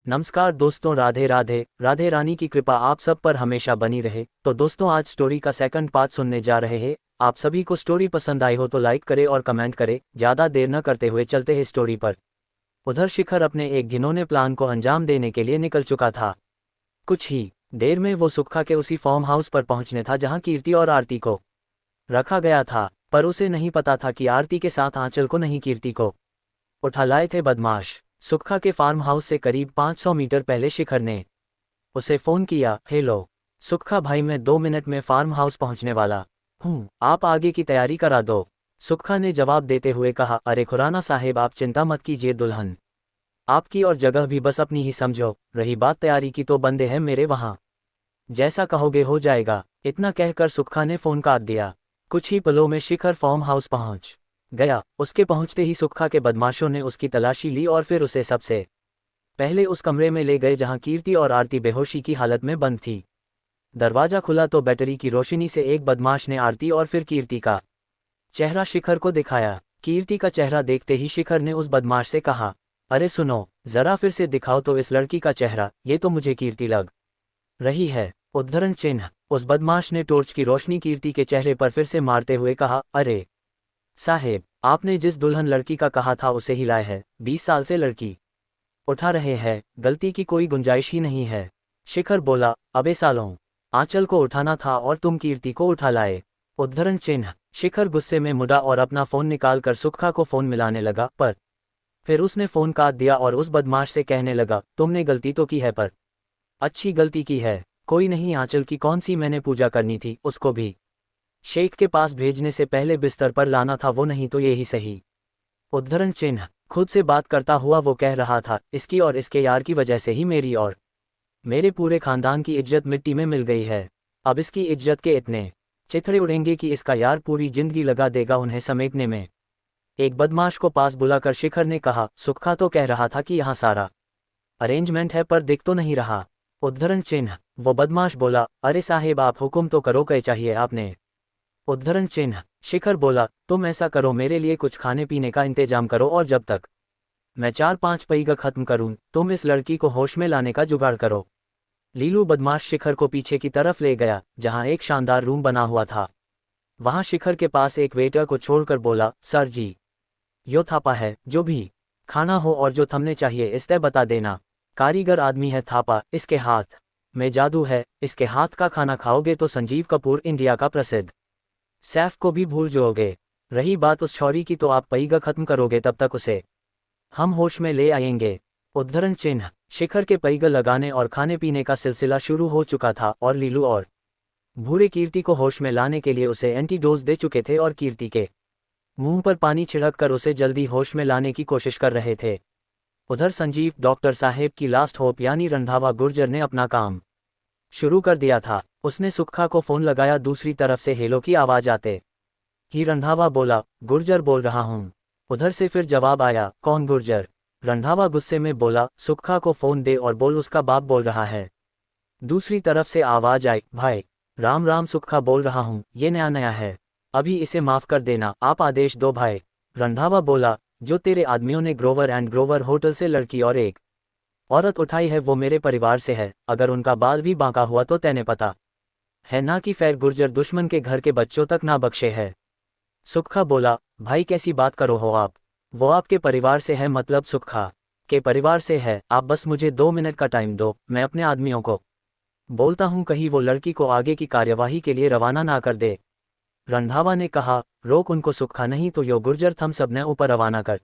नमस्कार दोस्तों, राधे राधे। राधे रानी की कृपा आप सब पर हमेशा बनी रहे। तो दोस्तों, आज स्टोरी का सेकंड पार्ट सुनने जा रहे हैं। आप सभी को स्टोरी पसंद आई हो तो लाइक करें और कमेंट करें। ज़्यादा देर न करते हुए चलते हैं स्टोरी पर। उधर शिखर अपने एक घिनौने प्लान को अंजाम देने के लिए निकल चुका था। कुछ ही देर में वो सुक्खा के उसी फार्म हाउस पर पहुंचने था जहां कीर्ति और आरती को रखा गया था। पर उसे नहीं पता था कि आरती के साथ आंचल को नहीं, कीर्ति को उठा लाए थे बदमाश। सुक्खा के फार्म हाउस से करीब 500 मीटर पहले शिखर ने उसे फ़ोन किया। हेलो सुक्खा भाई, मैं 2 मिनट में फार्म हाउस पहुंचने वाला हूँ, आप आगे की तैयारी करा दो। सुक्खा ने जवाब देते हुए कहा, अरे खुराना साहेब, आप चिंता मत कीजिए, दुल्हन आपकी और जगह भी बस अपनी ही समझो। रही बात तैयारी की तो बंदे हैं मेरे वहाँ, जैसा कहोगे हो जाएगा। इतना कहकर सुक्खा ने फ़ोन काट दिया। कुछ ही पलों में शिखर फार्म हाउस पहुंच गया। उसके पहुंचते ही सुक्खा के बदमाशों ने उसकी तलाशी ली और फिर उसे सबसे पहले उस कमरे में ले गए जहां कीर्ति और आरती बेहोशी की हालत में बंद थी। दरवाज़ा खुला तो बैटरी की रोशनी से एक बदमाश ने आरती और फिर कीर्ति का चेहरा शिखर को दिखाया। कीर्ति का चेहरा देखते ही शिखर ने उस बदमाश से कहा, अरे सुनो, ज़रा फिर से दिखाओ तो इस लड़की का चेहरा, ये तो मुझे कीर्ति लग रही है। उद्धरण चिन्ह। उस बदमाश ने टॉर्च की रोशनी कीर्ति के चेहरे पर फिर से मारते हुए कहा, अरे साहेब, आपने जिस दुल्हन लड़की का कहा था उसे ही लाए है। 20 साल से लड़की उठा रहे हैं, गलती की कोई गुंजाइश ही नहीं है। शिखर बोला, अबे सालों, आंचल को उठाना था और तुम कीर्ति को उठा लाए। उद्धरण चिन्ह। शिखर गुस्से में मुड़ा और अपना फ़ोन निकालकर सुक्खा को फ़ोन मिलाने लगा, पर फिर उसने फ़ोन काट दिया और उस बदमाश से कहने लगा, तुमने गलती तो की है, पर अच्छी गलती की है। कोई नहीं, आंचल की कौन सी मैंने पूजा करनी थी, उसको भी शेख के पास भेजने से पहले बिस्तर पर लाना था, वो नहीं तो ये ही सही। उद्धरण चिन्ह। खुद से बात करता हुआ वो कह रहा था, इसकी और इसके यार की वजह से ही मेरी और मेरे पूरे खानदान की इज्जत मिट्टी में मिल गई है। अब इसकी इज्जत के इतने चिथड़े उड़ेंगे कि इसका यार पूरी जिंदगी लगा देगा उन्हें समेटने में। एक बदमाश को पास बुलाकर शिखर ने कहा, सुक्खा तो कह रहा था कि यहाँ सारा अरेंजमेंट है, पर दिख तो नहीं रहा। उद्धरण चिन्ह। वो बदमाश बोला, अरे साहेब, आप हुक्म तो करो, क्या चाहिए आपने। उद्धरण चिन्ह। शिखर बोला, तुम ऐसा करो, मेरे लिए कुछ खाने पीने का इंतजाम करो और जब तक मैं 4-5 पैग खत्म करूं तुम इस लड़की को होश में लाने का जुगाड़ करो। लीलू बदमाश शिखर को पीछे की तरफ ले गया जहां एक शानदार रूम बना हुआ था। वहां शिखर के पास एक वेटर को छोड़कर बोला, सर जी, यो थापा है, जो भी खाना हो और जो थमने चाहिए इस बता देना। कारीगर आदमी है थापा, इसके हाथ में जादू है, इसके हाथ का खाना खाओगे तो संजीव कपूर इंडिया का प्रसिद्ध सैफ को भी भूल जाओगे। रही बात उस छौरी की, तो आप पैगा खत्म करोगे, तब तक उसे हम होश में ले आएंगे। उद्धरण चिन्ह। शिखर के पैगा लगाने और खाने पीने का सिलसिला शुरू हो चुका था और लीलू और भूरे कीर्ति को होश में लाने के लिए उसे एंटीडोज दे चुके थे और कीर्ति के मुंह पर पानी छिड़क कर उसे जल्दी होश में लाने की कोशिश कर रहे थे। उधर संजीव डॉक्टर साहेब की लास्ट होप यानी रंधावा गुर्जर ने अपना काम शुरू कर दिया था। उसने सुक्खा को फ़ोन लगाया। दूसरी तरफ से हेलो की आवाज़ आते ही रंधावा बोला, गुर्जर बोल रहा हूँ। उधर से फिर जवाब आया, कौन गुर्जर। रंधावा गुस्से में बोला, सुक्खा को फ़ोन दे और बोल उसका बाप बोल रहा है। दूसरी तरफ से आवाज़ आई, भाई राम राम, सुक्खा बोल रहा हूँ, ये नया नया है, अभी इसे माफ़ कर देना, आप आदेश दो भाई। रंधावा बोला, जो तेरे आदमियों ने ग्रोवर एंड ग्रोवर होटल से लड़की और एक औरत उठाई है वो मेरे परिवार से है, अगर उनका बाल भी बांका हुआ तो तैने पता है ना कि फैर गुर्जर दुश्मन के घर के बच्चों तक ना बख्शे है। सुक्खा बोला, भाई कैसी बात करो हो आप, वो आपके परिवार से है, मतलब सुक्खा के परिवार से है। आप बस मुझे 2 मिनट का टाइम दो, मैं अपने आदमियों को बोलता हूँ कहीं वो लड़की को आगे की कार्यवाही के लिए रवाना ना कर दे। रंधावा ने कहा, रोक उनको सुक्खा, नहीं तो यो गुर्जर थम सब ने ऊपर रवाना कर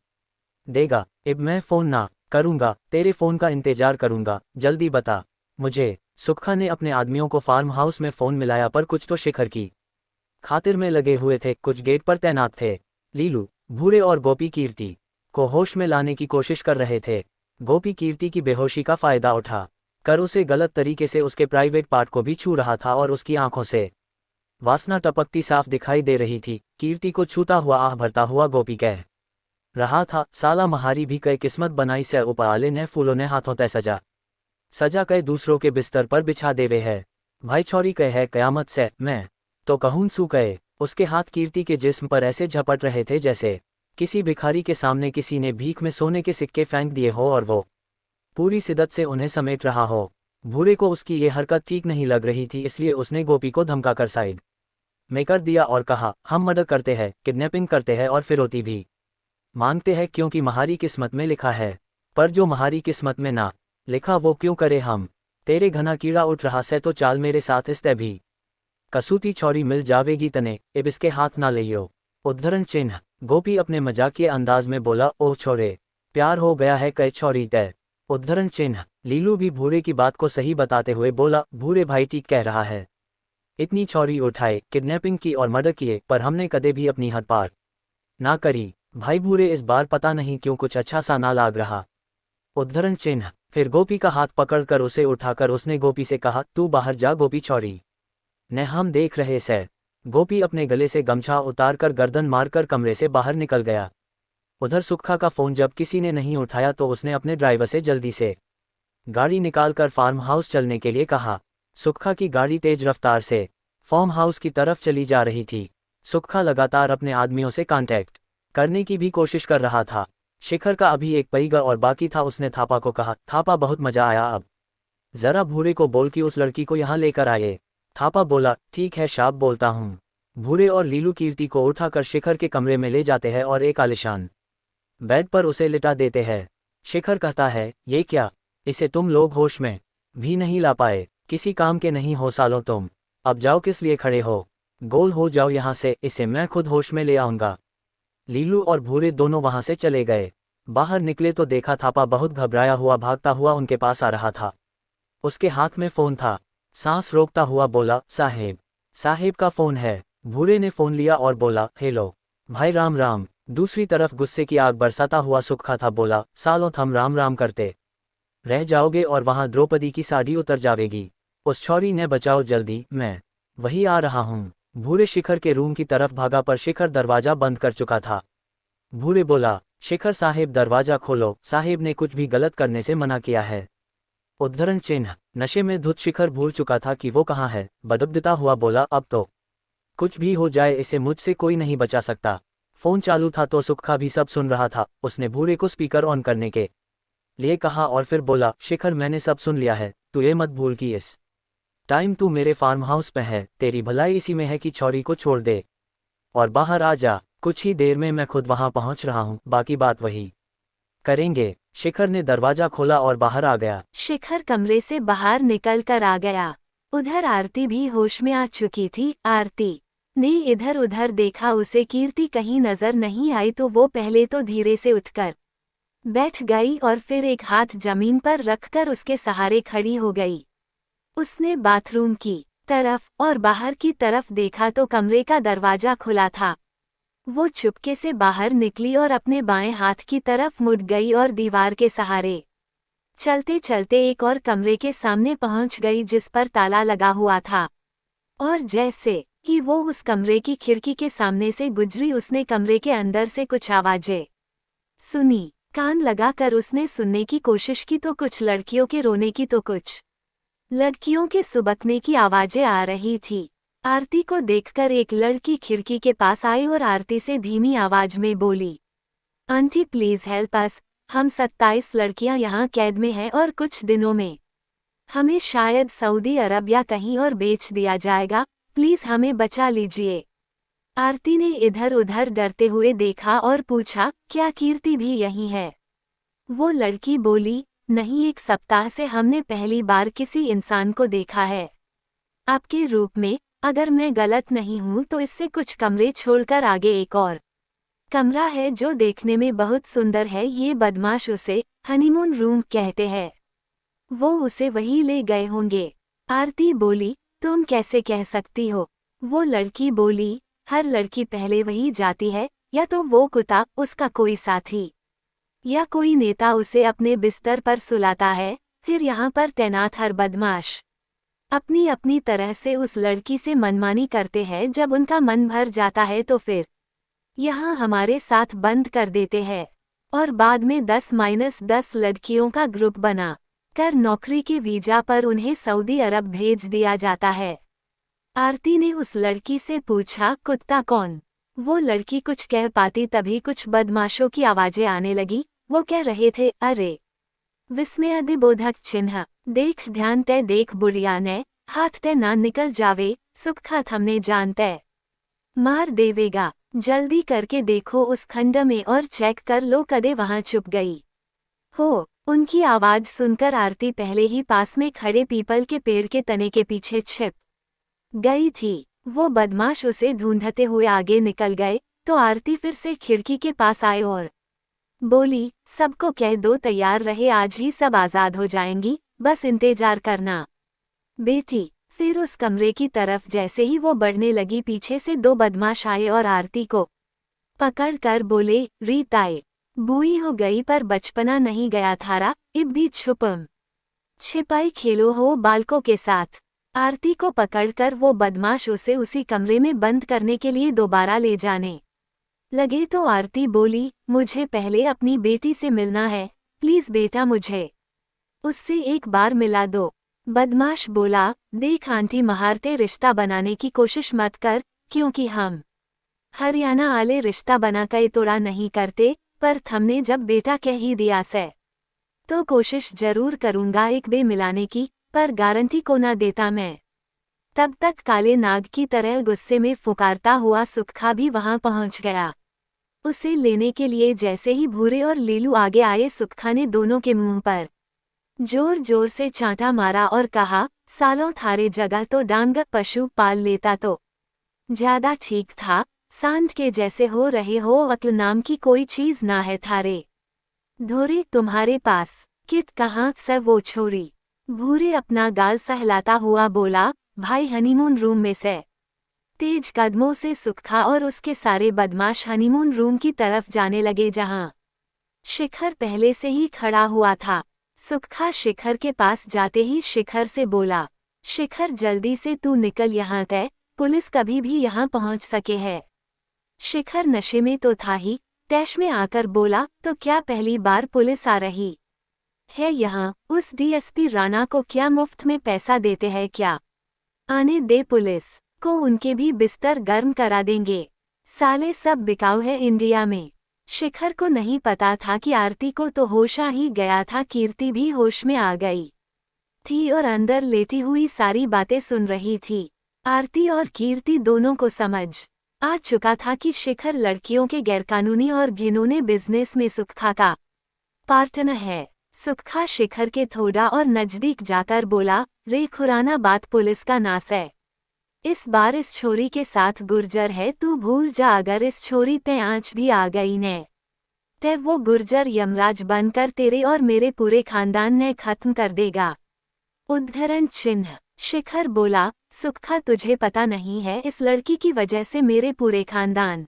देगा। अब मैं फ़ोन ना करूँगा, तेरे फ़ोन का इंतजार करूँगा, जल्दी बता मुझे। सुक्खा ने अपने आदमियों को फार्म हाउस में फ़ोन मिलाया, पर कुछ तो शिखर की खातिर में लगे हुए थे, कुछ गेट पर तैनात थे। लीलू, भूरे और गोपी कीर्ति को होश में लाने की कोशिश कर रहे थे। गोपी कीर्ति की बेहोशी का फ़ायदा उठा कर उसे गलत तरीके से उसके प्राइवेट पार्ट को भी छू रहा था और उसकी आंखों से वासना टपकती साफ दिखाई दे रही थी। कीर्ति को छूता हुआ आह भरता हुआ गोपी कह रहा था, साला महारी भी कई किस्मत बनाई से उपाले ने फूलों ने हाथों तय सजा कई दूसरों के बिस्तर पर बिछा देवे है। भाई छोरी कहे है कयामत से, मैं तो कहूँ सू कहे। उसके हाथ कीर्ति के जिस्म पर ऐसे झपट रहे थे जैसे किसी भिखारी के सामने किसी ने भीख में सोने के सिक्के फेंक दिए हो और वो पूरी शिद्दत से उन्हें समेट रहा हो। भूरे को उसकी ये हरकत ठीक नहीं लग रही थी, इसलिए उसने गोपी को धमकाकर साइड में कर दिया और कहा, हम मर्डर करते हैं, किडनैपिंग करते हैं और फिरौती भी मांगते हैं क्योंकि हमारी किस्मत में लिखा है। पर जो हमारी किस्मत में ना लिखा वो क्यों करे हम। तेरे घना कीड़ा उठ रहा से तो चाल मेरे साथ इस तय भी कसूती छौरी मिल जावेगी तने, अब इसके हाथ ना लियो। उद्धरण चिन्ह। गोपी अपने मजाकिये अंदाज में बोला, ओह छोरे, प्यार हो गया है कई छौरी तय। उद्धरण चिन्ह। लीलू भी भूरे की बात को सही बताते हुए बोला, भूरे भाई ठीक कह रहा है। इतनी छौरी उठाए, किडनैपिंग की और मर्डर किए, पर हमने कदे भी अपनी हद पार ना करी। भाई भूरे इस बार पता नहीं क्यों कुछ अच्छा सा ना लाग रहा। उद्धरण चिन्ह। फिर गोपी का हाथ पकड़कर उसे उठाकर उसने गोपी से कहा, तू बाहर जा गोपी छौरी, ने हम देख रहे से। गोपी अपने गले से गमछा उतारकर गर्दन मारकर कमरे से बाहर निकल गया। उधर सुक्खा का फोन जब किसी ने नहीं उठाया तो उसने अपने ड्राइवर से जल्दी से गाड़ी निकालकर फार्म हाउस चलने के लिए कहा। सुक्खा की गाड़ी तेज रफ्तार से फार्म हाउस की तरफ चली जा रही थी। सुक्खा लगातार अपने आदमियों से कांटेक्ट करने की भी कोशिश कर रहा था। शिखर का अभी एक पैगा और बाकी था। उसने थापा को कहा, थापा बहुत मजा आया, अब जरा भूरे को बोल कि उस लड़की को यहाँ लेकर आए। थापा बोला, ठीक है शाब, बोलता हूँ। भूरे और लीलू कीर्ति को उठाकर शिखर के कमरे में ले जाते हैं और एक आलिशान बेड पर उसे लिटा देते हैं। शिखर कहता है, ये क्या, इसे तुम लोग होश में भी नहीं ला पाए, किसी काम के नहीं हो सालों तुम, अब जाओ किस लिए खड़े हो, गोल हो जाओ यहाँ से, इसे मैं खुद होश में ले आऊँगा। लीलू और भूरे दोनों वहाँ से चले गए। बाहर निकले तो देखा थापा बहुत घबराया हुआ भागता हुआ उनके पास आ रहा था। उसके हाथ में फ़ोन था। सांस रोकता हुआ बोला, साहेब, साहेब का फ़ोन है। भूरे ने फ़ोन लिया और बोला, हेलो भाई, राम राम। दूसरी तरफ गुस्से की आग बरसाता हुआ सुक्खा था। बोला, सालों थम राम राम करते रह जाओगे और वहाँ द्रौपदी की साड़ी उतर जावेगी। उस छौरी ने बचाओ जल्दी, मैं वही आ रहा हूँ। भूरे शिखर के रूम की तरफ भागा पर शिखर दरवाजा बंद कर चुका था। भूरे बोला, शिखर साहेब दरवाजा खोलो, साहेब ने कुछ भी गलत करने से मना किया है। उद्धरण चिन्ह। नशे में धुत शिखर भूल चुका था कि वो कहाँ है। बदबदता हुआ बोला, अब तो कुछ भी हो जाए इसे मुझसे कोई नहीं बचा सकता। फ़ोन चालू था तो सुक्खा भी सब सुन रहा था। उसने भूरे को स्पीकर ऑन करने के लिए कहा और फिर बोला, शिखर मैंने सब सुन लिया है, तू ये मत भूल कि इस टाइम तू मेरे फार्म हाउस पे है, तेरी भलाई इसी में है कि छौरी को छोड़ दे और बाहर आ जा। कुछ ही देर में मैं खुद वहां पहुंच रहा हूं, बाकी बात वही करेंगे। शिखर ने दरवाजा खोला और बाहर आ गया। शिखर कमरे से बाहर निकल कर आ गया। उधर आरती भी होश में आ चुकी थी। आरती ने इधर उधर देखा, उसे कीर्ति कहीं नजर नहीं आई तो वो पहले तो धीरे से उठकर बैठ गई और फिर एक हाथ जमीन पर रखकर उसके सहारे खड़ी हो गई। उसने बाथरूम की तरफ और बाहर की तरफ देखा तो कमरे का दरवाजा खुला था। वो चुपके से बाहर निकली और अपने बाएं हाथ की तरफ मुड़ गई और दीवार के सहारे चलते चलते एक और कमरे के सामने पहुंच गई जिस पर ताला लगा हुआ था। और जैसे ही वो उस कमरे की खिड़की के सामने से गुजरी उसने कमरे के अंदर से कुछ आवाजें सुनी। कान लगाकर उसने सुनने की कोशिश की तो कुछ लड़कियों के रोने की तो कुछ लड़कियों के सुबकने की आवाजें आ रही थी। आरती को देखकर एक लड़की खिड़की के पास आई और आरती से धीमी आवाज में बोली, आंटी प्लीज हेल्प अस, हम 27 लड़कियां यहाँ कैद में हैं और कुछ दिनों में हमें शायद सऊदी अरब या कहीं और बेच दिया जाएगा, प्लीज हमें बचा लीजिए। आरती ने इधर उधर डरते हुए देखा और पूछा, क्या कीर्ति भी यहीं है? वो लड़की बोली, नहीं, 1 सप्ताह से हमने पहली बार किसी इंसान को देखा है आपके रूप में। अगर मैं गलत नहीं हूं तो इससे कुछ कमरे छोड़कर आगे एक और कमरा है जो देखने में बहुत सुंदर है। ये बदमाश उसे हनीमून रूम कहते हैं। वो उसे वही ले गए होंगे। आरती बोली, तुम कैसे कह सकती हो? वो लड़की बोली, हर लड़की पहले वही जाती है, या तो वो कुत्ता, उसका कोई साथी या कोई नेता उसे अपने बिस्तर पर सुलाता है, फिर यहाँ पर तैनात हर बदमाश अपनी अपनी तरह से उस लड़की से मनमानी करते हैं। जब उनका मन भर जाता है तो फिर यहाँ हमारे साथ बंद कर देते हैं और बाद में 10-10 लड़कियों का ग्रुप बना कर नौकरी के वीजा पर उन्हें सऊदी अरब भेज दिया जाता है। आरती ने उस लड़की से पूछा, कुत्ता कौन? वो लड़की कुछ कह पाती तभी कुछ बदमाशों की आवाजें आने लगी। वो कह रहे थे, अरे विस्मयादिबोधक चिन्ह। देख ध्यान तय देख बुढ़िया ने, हाथ तय ना निकल जावे, सुखखात हमने जान तय मार देवेगा। जल्दी करके देखो उस खंड में और चेक कर लो कदे वहां छुप गई हो। उनकी आवाज सुनकर आरती पहले ही पास में खड़े पीपल के पेड़ के तने के पीछे छिप गई थी। वो बदमाश उसे ढूंढते हुए आगे निकल गए तो आरती फिर से खिड़की के पास आए और बोली, सबको कह दो तैयार रहे, आज ही सब आजाद हो जाएंगी, बस इंतजार करना बेटी। फिर उस कमरे की तरफ जैसे ही वो बढ़ने लगी पीछे से दो बदमाश आए और आरती को पकड़ कर बोले, रीत आए बुई हो गई पर बचपना नहीं गया थारा, इब भी छुपम छिपाई खेलो हो बालकों के साथ। आरती को पकड़कर वो बदमाश उसे उसी कमरे में बंद करने के लिए दोबारा ले जाने लगे तो आरती बोली, मुझे पहले अपनी बेटी से मिलना है, प्लीज बेटा मुझे उससे एक बार मिला दो। बदमाश बोला, देख आंटी महारते रिश्ता बनाने की कोशिश मत कर, क्योंकि हम हरियाणा वाले रिश्ता बना के तोड़ा नहीं करते, पर थमने जब बेटा कह ही दिया से तो कोशिश जरूर करूंगा एक बे मिलाने की, पर गारंटी को ना देता मैं। तब तक काले नाग की तरह गुस्से में फुकारता हुआ सुखखा भी वहां पहुंच गया। उसे लेने के लिए जैसे ही भूरे और लीलू आगे आए सुखखा ने दोनों के मुंह पर जोर जोर से चांटा मारा और कहा, सालों थारे जगह तो डांग पशु पाल लेता तो ज्यादा ठीक था, सांड के जैसे हो रहे हो, अक्ल नाम की कोई चीज ना है थारे धोरे तुम्हारे पास। कित कहाँ से वो छोरी? भूरे अपना गाल सहलाता हुआ बोला, भाई हनीमून रूम में से। तेज कदमों से सुखखा और उसके सारे बदमाश हनीमून रूम की तरफ जाने लगे जहां शिखर पहले से ही खड़ा हुआ था। सुखखा शिखर के पास जाते ही शिखर से बोला, शिखर जल्दी से तू निकल यहाँ तय, पुलिस कभी भी यहाँ पहुँच सके है। शिखर नशे में तो था ही, तैश में आकर बोला, तो क्या पहली बार पुलिस आ रही है यहाँ? उस डीएसपी राणा को क्या मुफ्त में पैसा देते हैं क्या? आने दे पुलिस को, उनके भी बिस्तर गर्म करा देंगे, साले सब बिकाऊ है इंडिया में। शिखर को नहीं पता था कि आरती को तो होश आ ही गया था, कीर्ति भी होश में आ गई थी और अंदर लेटी हुई सारी बातें सुन रही थी। आरती और कीर्ति दोनों को समझ आ चुका था कि शिखर लड़कियों के गैरकानूनी और घिनौने बिजनेस में सुखखा का पार्टनर है। सुखखा शिखर के थोड़ा और नजदीक जाकर बोला, रे खुराना बात पुलिस का नास है, इस बार इस छोरी के साथ गुर्जर है, तू भूल जा, अगर इस छोरी पे आंच भी आ गई ने ते वो गुर्जर यमराज बनकर तेरे और मेरे पूरे खानदान ने खत्म कर देगा। उद्धरण चिन्ह। शिखर बोला, सुखखा तुझे पता नहीं है, इस लड़की की वजह से मेरे पूरे खानदान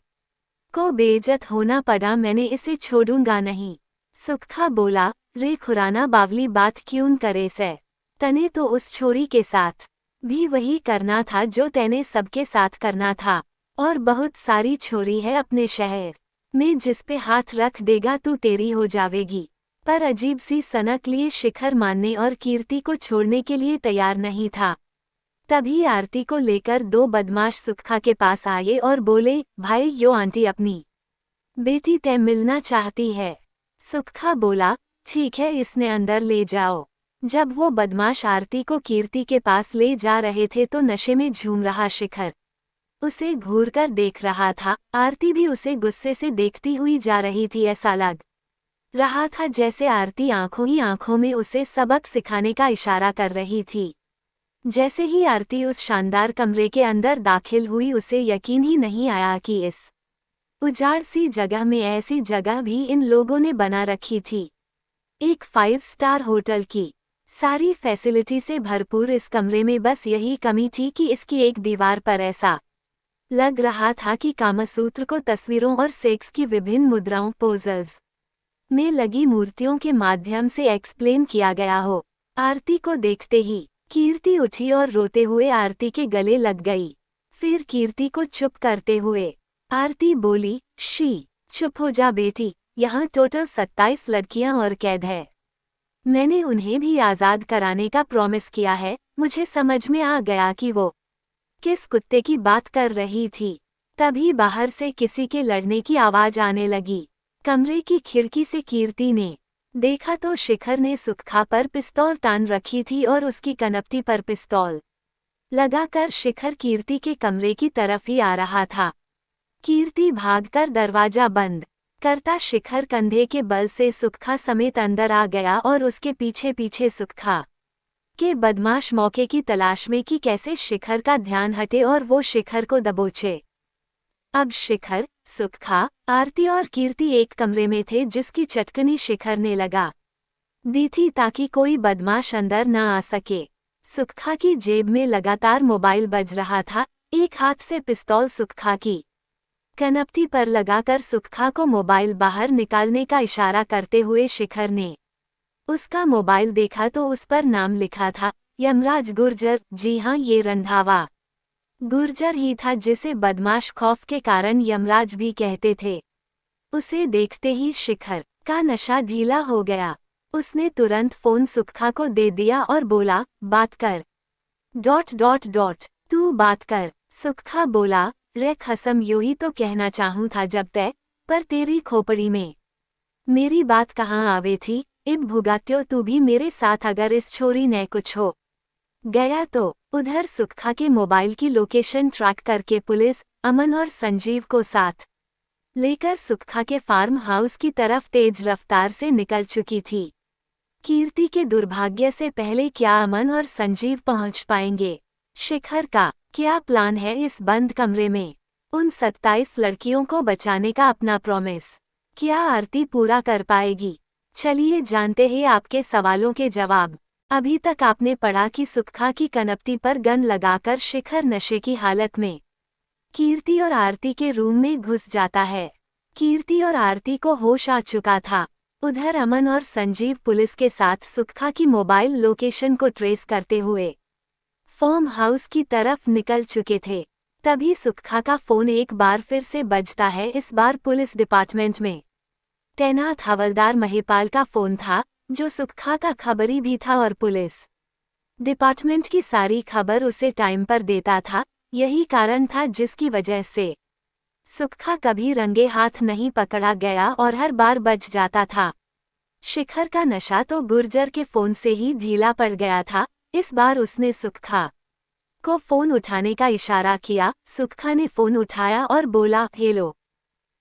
को बेइज्जत होना पड़ा, मैंने इसे छोड़ूंगा नहीं। सुखखा बोला, रे खुराना बावली बात क्यों करे से, तने तो उस छोरी के साथ भी वही करना था जो तैने सबके साथ करना था, और बहुत सारी छोरी है अपने शहर में जिस पे हाथ रख देगा तू तेरी हो जावेगी। पर अजीब सी सनक लिए शिखर मानने और कीर्ति को छोड़ने के लिए तैयार नहीं था। तभी आरती को लेकर दो बदमाश सुखखा के पास आए और बोले, भाई यो आंटी अपनी बेटी तय मिलना चाहती है। सुखखा बोला, ठीक है इसने अंदर ले जाओ। जब वो बदमाश आरती को कीर्ति के पास ले जा रहे थे तो नशे में झूम रहा शिखर उसे घूरकर देख रहा था। आरती भी उसे गुस्से से देखती हुई जा रही थी, ऐसा लग रहा था जैसे आरती आंखों ही आंखों में उसे सबक सिखाने का इशारा कर रही थी। जैसे ही आरती उस शानदार कमरे के अंदर दाखिल हुई उसे यकीन ही नहीं आया कि इस उजाड़ सी जगह में ऐसी जगह भी इन लोगों ने बना रखी थी। एक 5 स्टार होटल की सारी फैसिलिटी से भरपूर इस कमरे में बस यही कमी थी कि इसकी एक दीवार पर ऐसा लग रहा था कि कामसूत्र को तस्वीरों और सेक्स की विभिन्न मुद्राओं पोजर्स में लगी मूर्तियों के माध्यम से एक्सप्लेन किया गया हो। आरती को देखते ही कीर्ति उठी और रोते हुए आरती के गले लग गई। फिर कीर्ति को चुप करते हुए आरती बोली, शी चुप हो जा बेटी, यहाँ टोटल 27 लड़कियां और कैद है, मैंने उन्हें भी आज़ाद कराने का प्रॉमिस किया है। मुझे समझ में आ गया कि वो किस कुत्ते की बात कर रही थी। तभी बाहर से किसी के लड़ने की आवाज आने लगी। कमरे की खिड़की से कीर्ति ने देखा तो शिखर ने सुखा पर पिस्तौल तान रखी थी और उसकी कनपटी पर पिस्तौल लगाकर शिखर कीर्ति के कमरे की तरफ ही आ रहा था। कीर्ति भागकर दरवाजा बंद करता शिखर कंधे के बल से सुखा समेत अंदर आ गया और उसके पीछे पीछे सुखा के बदमाश मौके की तलाश में कि कैसे शिखर का ध्यान हटे और वो शिखर को दबोचे। अब शिखर, सुखा, आरती और कीर्ति एक कमरे में थे जिसकी चटकनी शिखर ने लगा दी थी ताकि कोई बदमाश अंदर न आ सके। सुखा की जेब में लगातार मोबाइल बज रहा था, एक हाथ से पिस्तौल सुखा की कनपटी पर लगाकर सुखा को मोबाइल बाहर निकालने का इशारा करते हुए शिखर ने उसका मोबाइल देखा तो उस पर नाम लिखा था, यमराज गुर्जर। जी हाँ, ये रंधावा गुर्जर ही था जिसे बदमाश खौफ के कारण यमराज भी कहते थे। उसे देखते ही शिखर का नशा ढीला हो गया। उसने तुरंत फोन सुखा को दे दिया और बोला, बात कर। ... तू बात कर। सुखा बोला, रे खसम यूं ही तो कहना चाहूँ था जब तय, पर तेरी खोपड़ी में मेरी बात कहाँ आवे थी। इब भुगात्यो तू भी मेरे साथ अगर इस छोरी ने कुछ हो गया तो। उधर सुखा के मोबाइल की लोकेशन ट्रैक करके पुलिस अमन और संजीव को साथ लेकर सुखा के फार्म हाउस की तरफ तेज रफ्तार से निकल चुकी थी। कीर्ति के दुर्भाग्य से पहले क्या अमन और संजीव पहुंच पाएंगे? शिखर का क्या प्लान है इस बंद कमरे में? उन 27 लड़कियों को बचाने का अपना प्रॉमिस क्या आरती पूरा कर पाएगी? चलिए जानते हैं आपके सवालों के जवाब। अभी तक आपने पढ़ा कि सुखा की कनपटी पर गन लगाकर शिखर नशे की हालत में कीर्ति और आरती के रूम में घुस जाता है। कीर्ति और आरती को होश आ चुका था। उधर अमन और संजीव पुलिस के साथ सुखा की मोबाइल लोकेशन को ट्रेस करते हुए फार्म हाउस की तरफ निकल चुके थे। तभी सुखा का फोन एक बार फिर से बजता है। इस बार पुलिस डिपार्टमेंट में तैनात हवलदार महिपाल का फोन था, जो सुखा का खबरी भी था और पुलिस डिपार्टमेंट की सारी खबर उसे टाइम पर देता था। यही कारण था जिसकी वजह से सुखा कभी रंगे हाथ नहीं पकड़ा गया और हर बार बच जाता था। शिखर का नशा तो गुर्जर के फोन से ही ढीला पड़ गया था। इस बार उसने सुखा को फोन उठाने का इशारा किया। सुखा ने फोन उठाया और बोला, हेलो।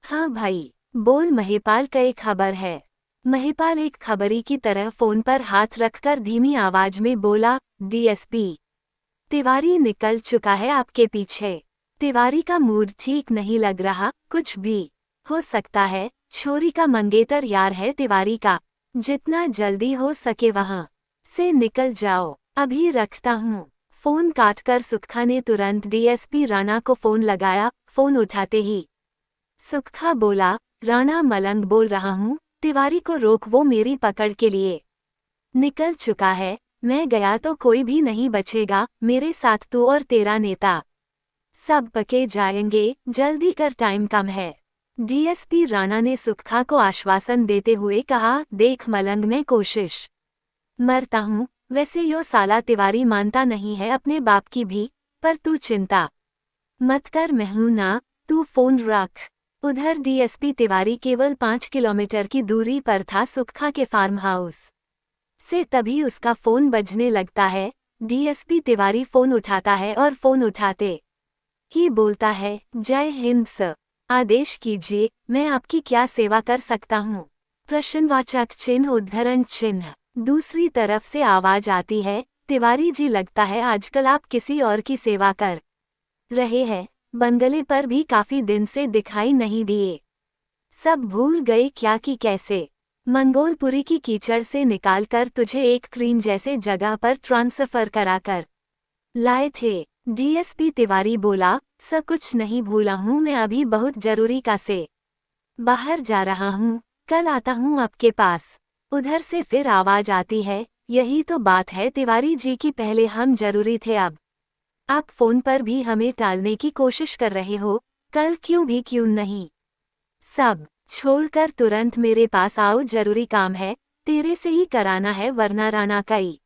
हाँ भाई बोल, महिपाल का एक खबर है। महिपाल एक खबरी की तरह फोन पर हाथ रखकर धीमी आवाज में बोला, डीएसपी तिवारी निकल चुका है आपके पीछे। तिवारी का मूड ठीक नहीं लग रहा। कुछ भी हो सकता है, छोरी का मंगेतर यार है तिवारी का। जितना जल्दी हो सके वहां से निकल जाओ। अभी रखता हूँ। फोन काटकर सुखा ने तुरंत डीएसपी राणा को फोन लगाया। फोन उठाते ही सुखा बोला, राणा मलंग बोल रहा हूँ, तिवारी को रोक, वो मेरी पकड़ के लिए निकल चुका है। मैं गया तो कोई भी नहीं बचेगा। मेरे साथ तू और तेरा नेता सब पके जाएंगे। जल्दी कर, टाइम कम है। डीएसपी राणा ने सुखा को आश्वासन देते हुए कहा, देख मलंग, मैं कोशिश मरता हूँ। वैसे यो साला तिवारी मानता नहीं है अपने बाप की भी, पर तू चिंता मत कर, मैं हूं ना। तू फोन रख। उधर डीएसपी तिवारी केवल 5 किलोमीटर की दूरी पर था सुखा के फार्म हाउस से। तभी उसका फोन बजने लगता है। डीएसपी तिवारी फोन उठाता है और फोन उठाते ही बोलता है, जय हिंद सर, आदेश कीजिए, मैं आपकी क्या सेवा कर सकता हूँ? प्रश्नवाचक चिन्ह, उद्धरण चिन्ह। दूसरी तरफ से आवाज आती है, तिवारी जी लगता है आजकल आप किसी और की सेवा कर रहे हैं। बंगले पर भी काफी दिन से दिखाई नहीं दिए। सब भूल गए क्या कि कैसे मंगोलपुरी की कीचड़ से निकालकर तुझे एक क्रीम जैसे जगह पर ट्रांसफर कराकर लाए थे। डीएसपी तिवारी बोला, सब कुछ नहीं भूला हूँ, मैं अभी बहुत जरूरी का से बाहर जा रहा हूँ, कल आता हूँ आपके पास। उधर से फिर आवाज आती है, यही तो बात है तिवारी जी की, पहले हम जरूरी थे, अब आप फोन पर भी हमें टालने की कोशिश कर रहे हो। कल क्यों नहीं, सब छोड़कर तुरंत मेरे पास आओ, जरूरी काम है, तेरे से ही कराना है, वरना राणा कई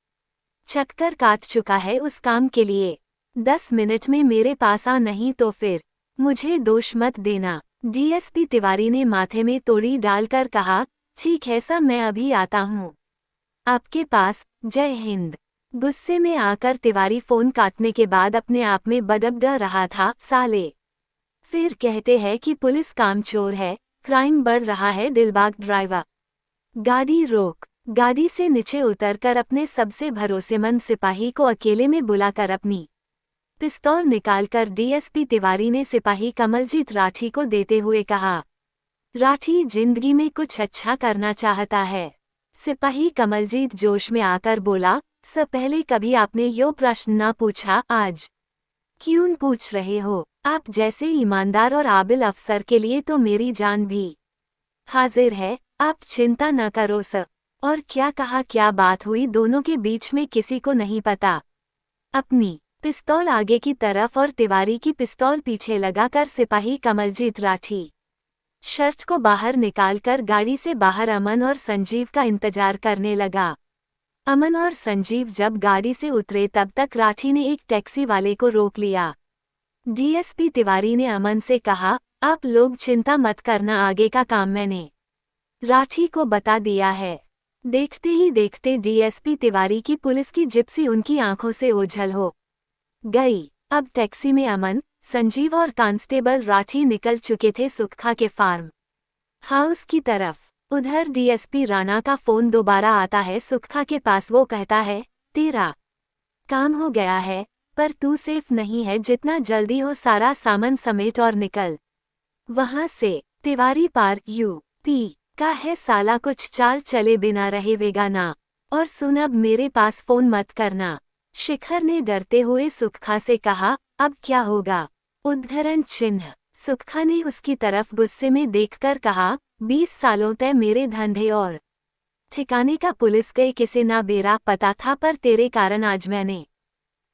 चक्कर काट चुका है उस काम के लिए। 10 मिनट में मेरे पास आ, नहीं तो फिर मुझे दोष मत देना। डीएसपी तिवारी ने माथे में तोड़ी डालकर कहा, ठीक है सर, मैं अभी आता हूँ आपके पास। जय हिंद। गुस्से में आकर तिवारी फोन काटने के बाद अपने आप में बड़बड़ा रहा था, साले। फिर कहते हैं कि पुलिस कामचोर है, क्राइम बढ़ रहा है। दिलबाग ड्राइवर, गाड़ी रोक। गाड़ी से नीचे उतरकर अपने सबसे भरोसेमंद सिपाही को अकेले में बुलाकर अपनी पिस्तौल निकालकर डीएसपी तिवारी ने सिपाही कमलजीत राठी को देते हुए कहा, राठी जिंदगी में कुछ अच्छा करना चाहता है। सिपाही कमलजीत जोश में आकर बोला, सर पहले कभी आपने यो प्रश्न ना पूछा, आज क्यों पूछ रहे हो? आप जैसे ईमानदार और आबिल अफसर के लिए तो मेरी जान भी हाजिर है, आप चिंता न करो सर। और क्या कहा, क्या बात हुई दोनों के बीच में किसी को नहीं पता। अपनी पिस्तौल आगे की तरफ और तिवारी की पिस्तौल पीछे लगाकर सिपाही कमलजीत राठी शर्ट को बाहर निकालकर गाड़ी से बाहर अमन और संजीव का इंतजार करने लगा। अमन और संजीव जब गाड़ी से उतरे तब तक राठी ने एक टैक्सी वाले को रोक लिया। डीएसपी तिवारी ने अमन से कहा, आप लोग चिंता मत करना, आगे का काम मैंने राठी को बता दिया है। देखते ही देखते डीएसपी तिवारी की पुलिस की जिप्सी उनकी आंखों से ओझल हो गई। अब टैक्सी में अमन, संजीव और कांस्टेबल राठी निकल चुके थे सुखा के फार्म हाउस की तरफ। उधर डीएसपी राणा का फोन दोबारा आता है सुखा के पास। वो कहता है, तेरा काम हो गया है, पर तू सेफ नहीं है, जितना जल्दी हो सारा सामान समेट और निकल वहां से। तिवारी पार यूपी का है साला, कुछ चाल चले बिना रहेगा ना। और सुन, अब मेरे पास फोन मत करना। शिखर ने डरते हुए सुखा से कहा, अब क्या होगा? उद्धरण चिन्ह। सुखा ने उसकी तरफ गुस्से में देखकर कहा, 20 सालों तक मेरे धंधे और ठिकाने का पुलिस के किसे ना बेरा पता था, पर तेरे कारण आज मैंने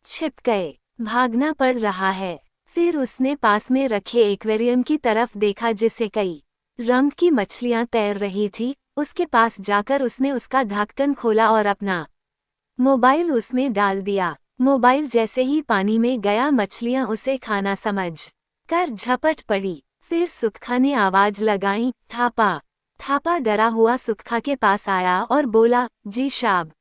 छिप गए, भागना पड़ रहा है। फिर उसने पास में रखे एक्वेरियम की तरफ देखा जिसे कई रंग की मछलियां तैर रही थी। उसके पास जाकर उसने उसका ढक्कन खोला और अपना मोबाइल उसमें डाल दिया। मोबाइल जैसे ही पानी में गया, मछलियां उसे खाना समझ कर झपट पड़ी। फिर सुखा ने आवाज लगाई, थापा। थापा डरा हुआ सुखा के पास आया और बोला, जी साहब।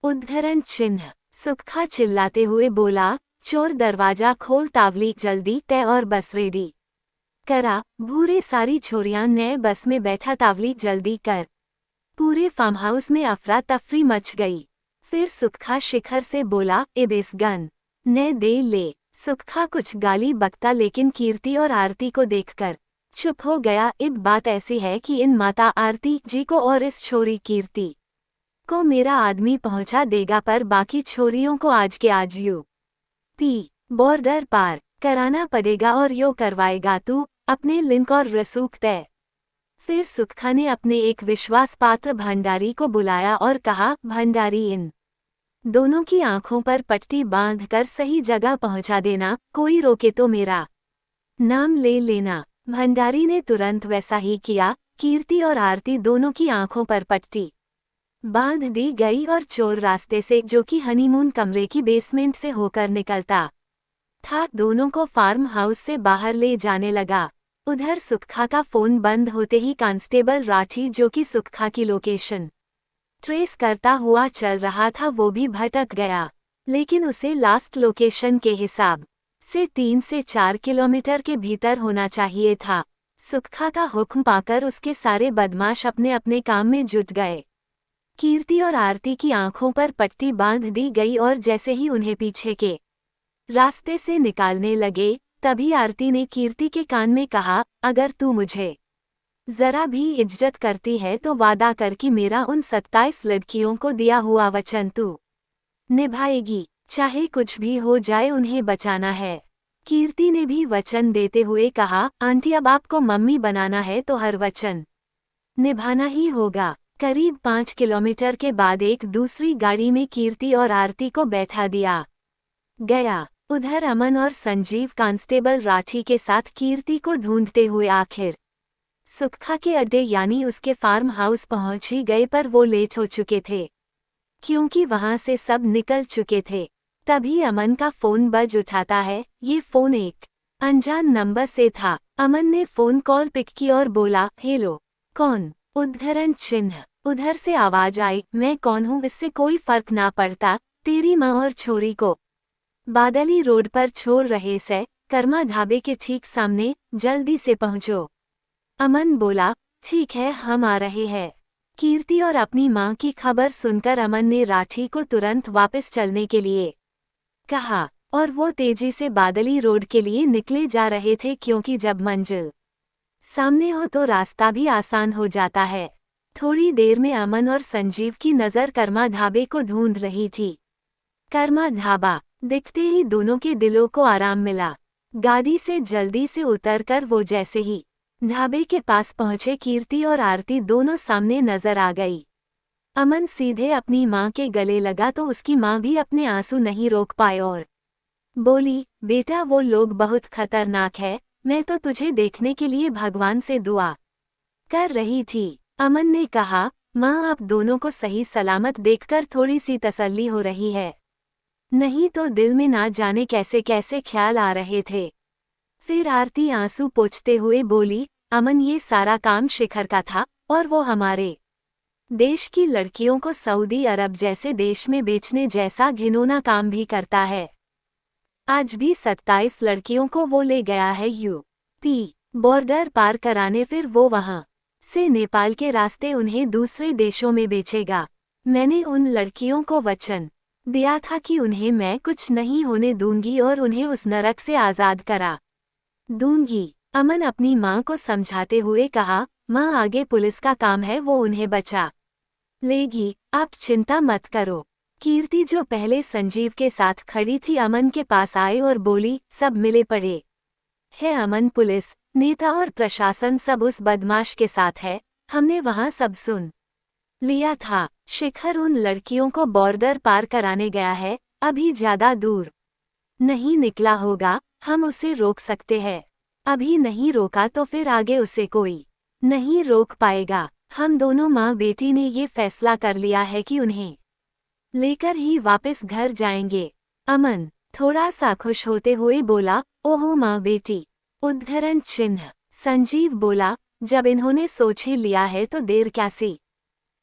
उद्धरण चिन्ह। सुखा चिल्लाते हुए बोला, चोर दरवाजा खोल, तावली जल्दी, तय और बस रेडी करा। भूरे सारी छोरियां नए बस में बैठा, तावली जल्दी कर। पूरे फार्म हाउस में अफरा तफरी मच गई। फिर सुखा शिखर से बोला, इस गन ने दे ले। सुखा कुछ गाली बकता, लेकिन कीर्ति और आरती को देखकर चुप हो गया। अब बात ऐसी है कि इन माता आरती जी को और इस छोरी कीर्ति को मेरा आदमी पहुंचा देगा, पर बाकी छोरियों को आज के आज यूपी बॉर्डर पार कराना पड़ेगा, और यो करवाएगा तू अपने लिंक और रसूख तय। फिर सुखा ने अपने एक विश्वास पात्र भंडारी को बुलाया और कहा, भंडारी, इन दोनों की आंखों पर पट्टी बांधकर सही जगह पहुंचा देना, कोई रोके तो मेरा नाम ले लेना। भंडारी ने तुरंत वैसा ही किया। कीर्ति और आरती दोनों की आंखों पर पट्टी बांध दी गई और चोर रास्ते से, जो कि हनीमून कमरे की बेसमेंट से होकर निकलता था, दोनों को फार्म हाउस से बाहर ले जाने लगा। उधर सुखा का फोन बंद होते ही कांस्टेबल राठी, जो कि सुखा की लोकेशन ट्रेस करता हुआ चल रहा था, वो भी भटक गया। लेकिन उसे लास्ट लोकेशन के हिसाब से 3 से 4 किलोमीटर के भीतर होना चाहिए था। सुखा का हुक्म पाकर उसके सारे बदमाश अपने अपने काम में जुट गए। कीर्ति और आरती की आंखों पर पट्टी बांध दी गई और जैसे ही उन्हें पीछे के रास्ते से निकालने लगे, तभी आरती ने कीर्ति के कान में कहा, अगर तू मुझे जरा भी इज्जत करती है तो वादा कर कि मेरा उन 27 लड़कियों को दिया हुआ वचन तू निभाएगी, चाहे कुछ भी हो जाए, उन्हें बचाना है। कीर्ति ने भी वचन देते हुए कहा, आंटी, अब आपको मम्मी बनाना है तो हर वचन निभाना ही होगा। करीब 5 किलोमीटर के बाद एक दूसरी गाड़ी में कीर्ति और आरती को बैठा दिया गया। उधर अमन और संजीव कांस्टेबल राठी के साथ कीर्ति को ढूंढते हुए आखिर सुखा के अड्डे यानी उसके फार्म हाउस पहुंच ही गए, पर वो लेट हो चुके थे क्योंकि वहां से सब निकल चुके थे। तभी अमन का फोन बज उठाता है। ये फोन एक अनजान नंबर से था। अमन ने फोन कॉल पिक की और बोला, हेलो, कौन? उद्धरण चिन्ह। उधर से आवाज आई, मैं कौन हूँ, इससे कोई फर्क ना पड़ता, तेरी माँ और छोरी को बादली रोड पर छोड़ रहे से, कर्मा ढाबे के ठीक सामने, जल्दी से पहुंचो। अमन बोला, ठीक है, हम आ रहे हैं। कीर्ति और अपनी माँ की खबर सुनकर अमन ने राठी को तुरंत वापस चलने के लिए कहा, और वो तेजी से बादली रोड के लिए निकले जा रहे थे, क्योंकि जब मंजिल सामने हो तो रास्ता भी आसान हो जाता है। थोड़ी देर में अमन और संजीव की नज़र कर्मा ढाबे को ढूंढ रही थी। कर्मा ढाबा दिखते ही दोनों के दिलों को आराम मिला। गाड़ी से जल्दी से उतरकर वो जैसे ही ढाबे के पास पहुंचे, कीर्ति और आरती दोनों सामने नजर आ गई। अमन सीधे अपनी माँ के गले लगा तो उसकी माँ भी अपने आंसू नहीं रोक पाए और बोली, बेटा वो लोग बहुत खतरनाक है, मैं तो तुझे देखने के लिए भगवान से दुआ कर रही थी। अमन ने कहा, माँ आप दोनों को सही सलामत देखकर थोड़ी सी तसल्ली हो रही है, नहीं तो दिल में ना जाने कैसे कैसे ख्याल आ रहे थे। फिर आरती आंसू पोंछते हुए बोली, अमन ये सारा काम शिखर का था, और वो हमारे देश की लड़कियों को सऊदी अरब जैसे देश में बेचने जैसा घिनौना काम भी करता है। आज भी 27 लड़कियों को वो ले गया है यूपी बॉर्डर पार कराने, फिर वो वहां से नेपाल के रास्ते उन्हें दूसरे देशों में बेचेगा। मैंने उन लड़कियों को वचन दिया था कि उन्हें मैं कुछ नहीं होने दूंगी और उन्हें उस नरक से आज़ाद करा दूंगी। अमन अपनी माँ को समझाते हुए कहा, माँ आगे पुलिस का काम है, वो उन्हें बचा लेगी, आप चिंता मत करो। कीर्ति जो पहले संजीव के साथ खड़ी थी अमन के पास आए और बोली, सब मिले पड़े है अमन, पुलिस, नेता और प्रशासन सब उस बदमाश के साथ है, हमने वहां सब सुन लिया था। शिखर उन लड़कियों को बॉर्डर पार कराने गया है, अभी ज्यादा दूर नहीं निकला होगा, हम उसे रोक सकते हैं। अभी नहीं रोका तो फिर आगे उसे कोई नहीं रोक पाएगा। हम दोनों माँ बेटी ने ये फैसला कर लिया है कि उन्हें लेकर ही वापस घर जाएंगे। अमन थोड़ा सा खुश होते हुए बोला, ओहो माँ बेटी। उद्धरण चिन्ह। संजीव बोला, जब इन्होंने सोच ही लिया है तो देर कैसी,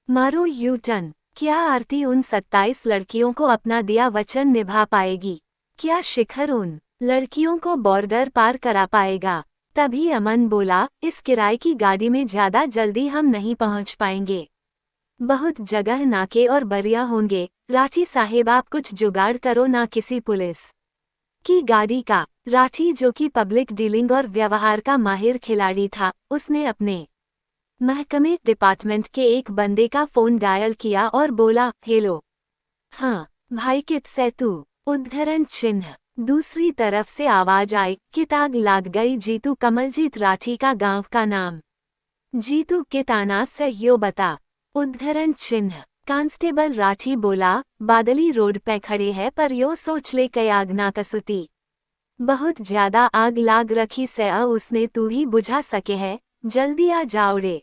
मारो यू टर्न। क्या आरती उन 27 लड़कियों को अपना दिया वचन निभा पाएगी? क्या शिखर उन लड़कियों को बॉर्डर पार करा पाएगा? तभी अमन बोला, इस किराए की गाड़ी में ज्यादा जल्दी हम नहीं पहुंच पाएंगे, बहुत जगह नाके और बरिया होंगे। राठी साहेब आप कुछ जुगाड़ करो ना किसी पुलिस की गाड़ी का। राठी जो कि पब्लिक डीलिंग और व्यवहार का माहिर खिलाड़ी था, उसने अपने महकमे डिपार्टमेंट के एक बंदे का फोन डायल किया और बोला, हेलो हाँ भाई कितसे तू। उद्धरण चिन्ह। दूसरी तरफ से आवाज आई, कित आग लाग गई जीतू। कमलजीत राठी का गांव का नाम। जीतू कित आना से यो बता। उद्धरण चिन्ह। कांस्टेबल राठी बोला, बादली रोड पे खड़े है पर यो सोच ले कई आग ना कसुती, बहुत ज्यादा आग लाग रखी से उसने तू ही बुझा सके है, जल्दी आ जाओ रे।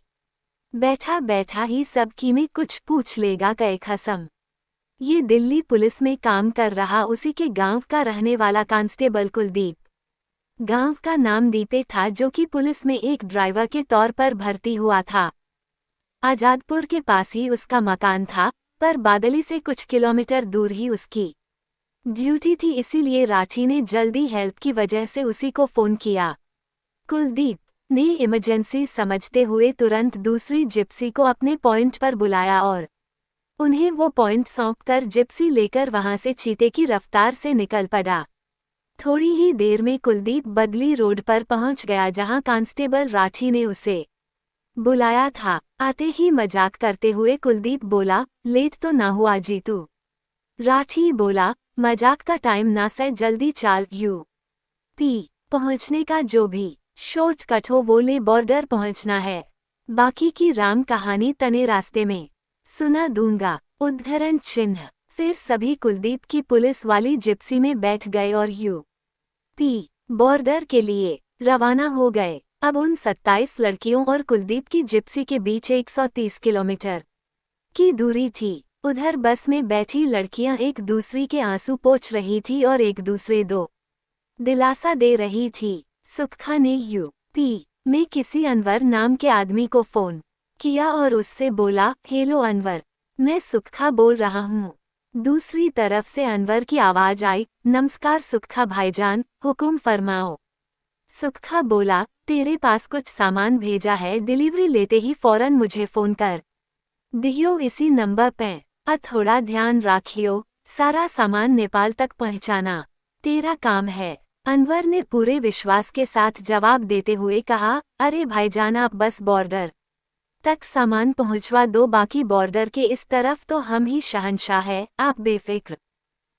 बैठा बैठा ही सब की में कुछ पूछ लेगा कई खसम। ये दिल्ली पुलिस में काम कर रहा उसी के गांव का रहने वाला कांस्टेबल कुलदीप। गांव का नाम दीपे था, जो कि पुलिस में एक ड्राइवर के तौर पर भर्ती हुआ था। आजादपुर के पास ही उसका मकान था, पर बादली से कुछ किलोमीटर दूर ही उसकी ड्यूटी थी, इसीलिए राठी ने जल्दी हेल्प की वजह से उसी को फोन किया। कुलदीप ने इमरजेंसी समझते हुए तुरंत दूसरी जिप्सी को अपने पॉइंट पर बुलाया और उन्हें वो पॉइंट सौंपकर जिप्सी लेकर वहां से चीते की रफ्तार से निकल पड़ा। थोड़ी ही देर में कुलदीप बदली रोड पर पहुंच गया, जहां कांस्टेबल राठी ने उसे बुलाया था। आते ही मजाक करते हुए कुलदीप बोला, लेट तो ना हुआ जीतू। राठी बोला, मजाक का टाइम ना से, जल्दी चाल यूपी पहुंचने का जो भी शॉर्टकट हो वो ले, बॉर्डर पहुंचना है, बाकी की राम कहानी तने रास्ते में सुना दूंगा। उद्धरण चिन्ह। फिर सभी कुलदीप की पुलिस वाली जिप्सी में बैठ गए और यूपी बॉर्डर के लिए रवाना हो गए। अब उन 27 लड़कियों और कुलदीप की जिप्सी के बीच 130 किलोमीटर की दूरी थी। उधर बस में बैठी लड़कियां एक दूसरी के आंसू पोंछ रही थी और एक दूसरे दो दिलासा दे रही थी। सुखा ने यूपी में किसी अनवर नाम के आदमी को फोन किया और उससे बोला, हेलो अनवर, मैं सुखा बोल रहा हूँ। दूसरी तरफ से अनवर की आवाज आई, नमस्कार सुखा भाईजान, हुक्म फरमाओ। सुखा बोला, तेरे पास कुछ सामान भेजा है, डिलीवरी लेते ही फौरन मुझे फोन कर दियो इसी नंबर पे। थोड़ा ध्यान राखियो, सारा सामान नेपाल तक पहुंचाना तेरा काम है। अनवर ने पूरे विश्वास के साथ जवाब देते हुए कहा, अरे भाईजान आप बस बॉर्डर तक सामान पहुंचवा दो, बाकी बॉर्डर के इस तरफ तो हम ही शहंशाह है, आप बेफिक्र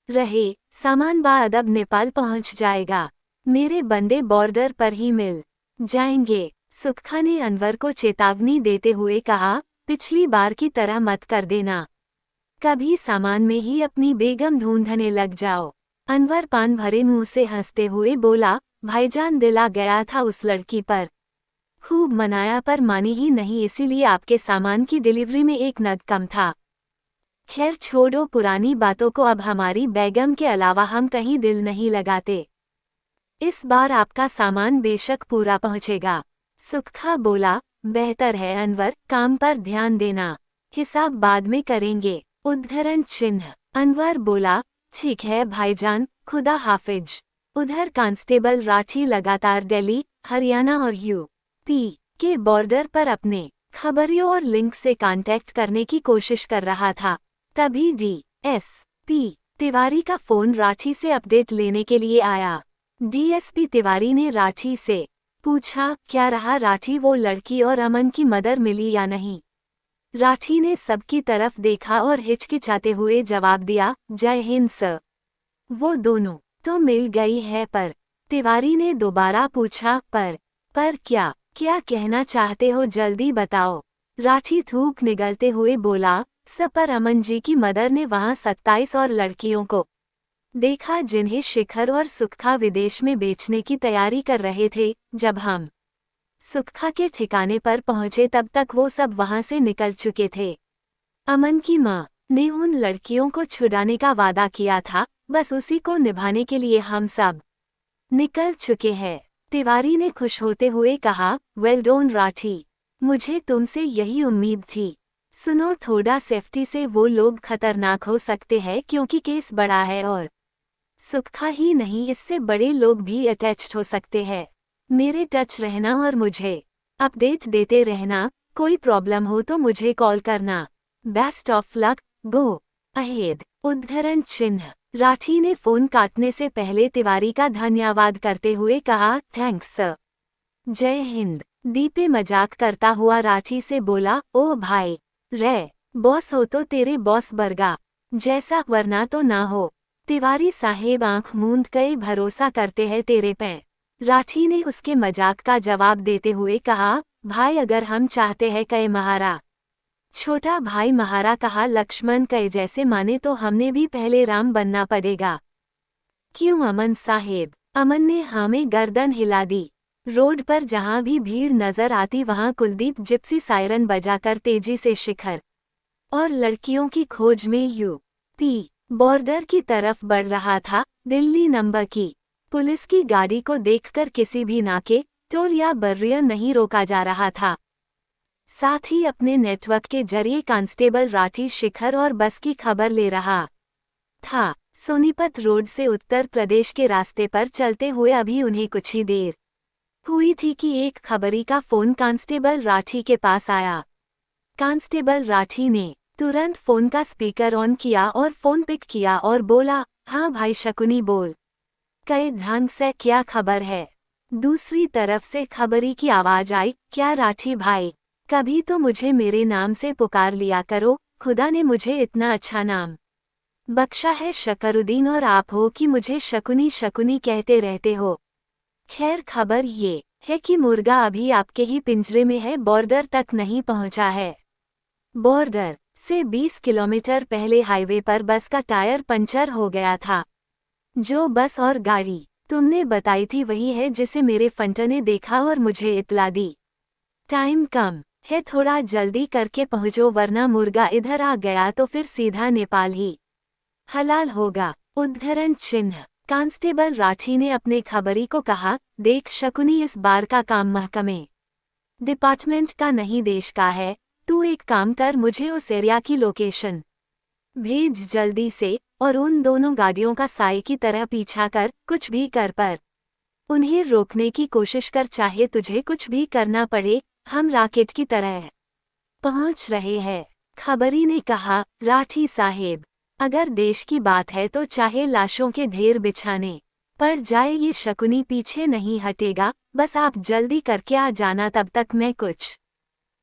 रहे, सामान बाअदब नेपाल पहुंच जाएगा। मेरे बंदे बॉर्डर पर ही मिल जाएंगे। सुखा ने अनवर को चेतावनी देते हुए कहा, पिछली बार की तरह मत कर देना, कभी सामान में ही अपनी बेगम ढूंढने लग जाओ। अनवर पान भरे मुंह से हंसते हुए बोला, भाईजान दिला गया था उस लड़की पर, खूब मनाया पर मानी ही नहीं, इसीलिए आपके सामान की डिलीवरी में एक नग कम था। खैर छोड़ो पुरानी बातों को, अब हमारी बेगम के अलावा हम कहीं दिल नहीं लगाते। इस बार आपका सामान बेशक पूरा पहुंचेगा। सुखा बोला, बेहतर है अनवर, काम पर ध्यान देना, हिसाब बाद में करेंगे। उद्धरण चिन्ह। अनवर बोला, ठीक है भाईजान, खुदा हाफिज। उधर कांस्टेबल राठी लगातार दिल्ली, हरियाणा और यूपी के बॉर्डर पर अपने खबरियों और लिंक से कांटेक्ट करने की कोशिश कर रहा था। तभी डीएसपी तिवारी का फोन राठी से अपडेट लेने के लिए आया। डीएसपी तिवारी ने राठी से पूछा, क्या रहा राठी, वो लड़की और अमन की मदर मिली या नहीं? राठी ने सबकी तरफ देखा और हिचकिचाते हुए जवाब दिया, जय हिंद सर, वो दोनों तो मिल गई है, पर तिवारी ने दोबारा पूछा, पर क्या क्या कहना चाहते हो, जल्दी बताओ। राठी थूक निगलते हुए बोला, सर पर अमन जी की मदर ने वहां 27 और लड़कियों को देखा जिन्हें शिखर और सुखा विदेश में बेचने की तैयारी कर रहे थे। जब हम सुखा के ठिकाने पर पहुंचे तब तक वो सब वहां से निकल चुके थे। अमन की मां ने उन लड़कियों को छुड़ाने का वादा किया था, बस उसी को निभाने के लिए हम सब निकल चुके हैं। तिवारी ने खुश होते हुए कहा, वेल डन राठी, मुझे तुमसे यही उम्मीद थी। सुनो, थोड़ा सेफ्टी से, वो लोग खतरनाक हो सकते हैं क्योंकि केस बड़ा है और सुखा ही नहीं, इससे बड़े लोग भी अटैच्ड हो सकते हैं। मेरे टच रहना और मुझे अपडेट देते रहना, कोई प्रॉब्लम हो तो मुझे कॉल करना। Best of luck, go ahead. उद्धरण चिन्ह। राठी ने फोन काटने से पहले तिवारी का धन्यवाद करते हुए कहा, थैंक्स सर, जय हिंद। दीपे मजाक करता हुआ राठी से बोला, ओह भाई रे, बॉस हो तो तेरे बॉस बरगा जैसा, वरना तो ना हो। तिवारी साहेब आंख मूंद कई भरोसा करते हैं तेरे पे। राठी ने उसके मजाक का जवाब देते हुए कहा, भाई अगर हम चाहते हैं कई महारा। छोटा भाई महारा कहा, लक्ष्मण कई जैसे माने तो हमने भी पहले राम बनना पड़ेगा। क्यों अमन साहेब? अमन ने हाँ में गर्दन हिला दी। रोड पर जहां भी भीड़ नजर आती वहां कुलदीप जिप्सी सायरन बजाकर तेजी से शिखर और लड़कियों की खोज में यूपी बॉर्डर की तरफ बढ़ रहा था। दिल्ली नंबर की पुलिस की गाड़ी को देखकर किसी भी नाके, टोल या बर्रियर नहीं रोका जा रहा था। साथ ही अपने नेटवर्क के जरिए कांस्टेबल राठी शिखर और बस की खबर ले रहा था। सोनीपत रोड से उत्तर प्रदेश के रास्ते पर चलते हुए अभी उन्हें कुछ ही देर हुई थी कि एक खबरी का फोन कांस्टेबल राठी के पास आया। कांस्टेबल राठी ने तुरंत फोन का स्पीकर ऑन किया और फोन पिक किया और बोला, हाँ भाई शकुनी बोल, कई ढंग से क्या खबर है? दूसरी तरफ से खबरी की आवाज आई, क्या राठी भाई, कभी तो मुझे मेरे नाम से पुकार लिया करो, खुदा ने मुझे इतना अच्छा नाम बख्शा है शकरुद्दीन और आप हो कि मुझे शकुनी शकुनी कहते रहते हो। खैर खबर ये है कि मुर्गा अभी आपके ही पिंजरे में है, बॉर्डर तक नहीं पहुंचा है। बॉर्डर से 20 किलोमीटर पहले हाईवे पर बस का टायर पंचर हो गया था। जो बस और गाड़ी तुमने बताई थी वही है जिसे मेरे फंटर ने देखा और मुझे इतला दी। टाइम कम है, थोड़ा जल्दी करके पहुंचो वरना मुर्गा इधर आ गया तो फिर सीधा नेपाल ही हलाल होगा। उद्धरण चिन्ह। कांस्टेबल राठी ने अपने खबरी को कहा, देख शकुनी, इस बार का काम महकमे डिपार्टमेंट का नहीं देश का है, तू एक काम कर, मुझे उस एरिया की लोकेशन भेज जल्दी से, और उन दोनों गाड़ियों का साए की तरह पीछा कर, कुछ भी कर पर उन्हें रोकने की कोशिश कर, चाहे तुझे कुछ भी करना पड़े, हम रॉकेट की तरह पहुंच रहे हैं। खबरी ने कहा, राठी साहेब, अगर देश की बात है तो चाहे लाशों के ढेर बिछाने पर जाए, ये शकुनी पीछे नहीं हटेगा, बस आप जल्दी करके आ जाना, तब तक मैं कुछ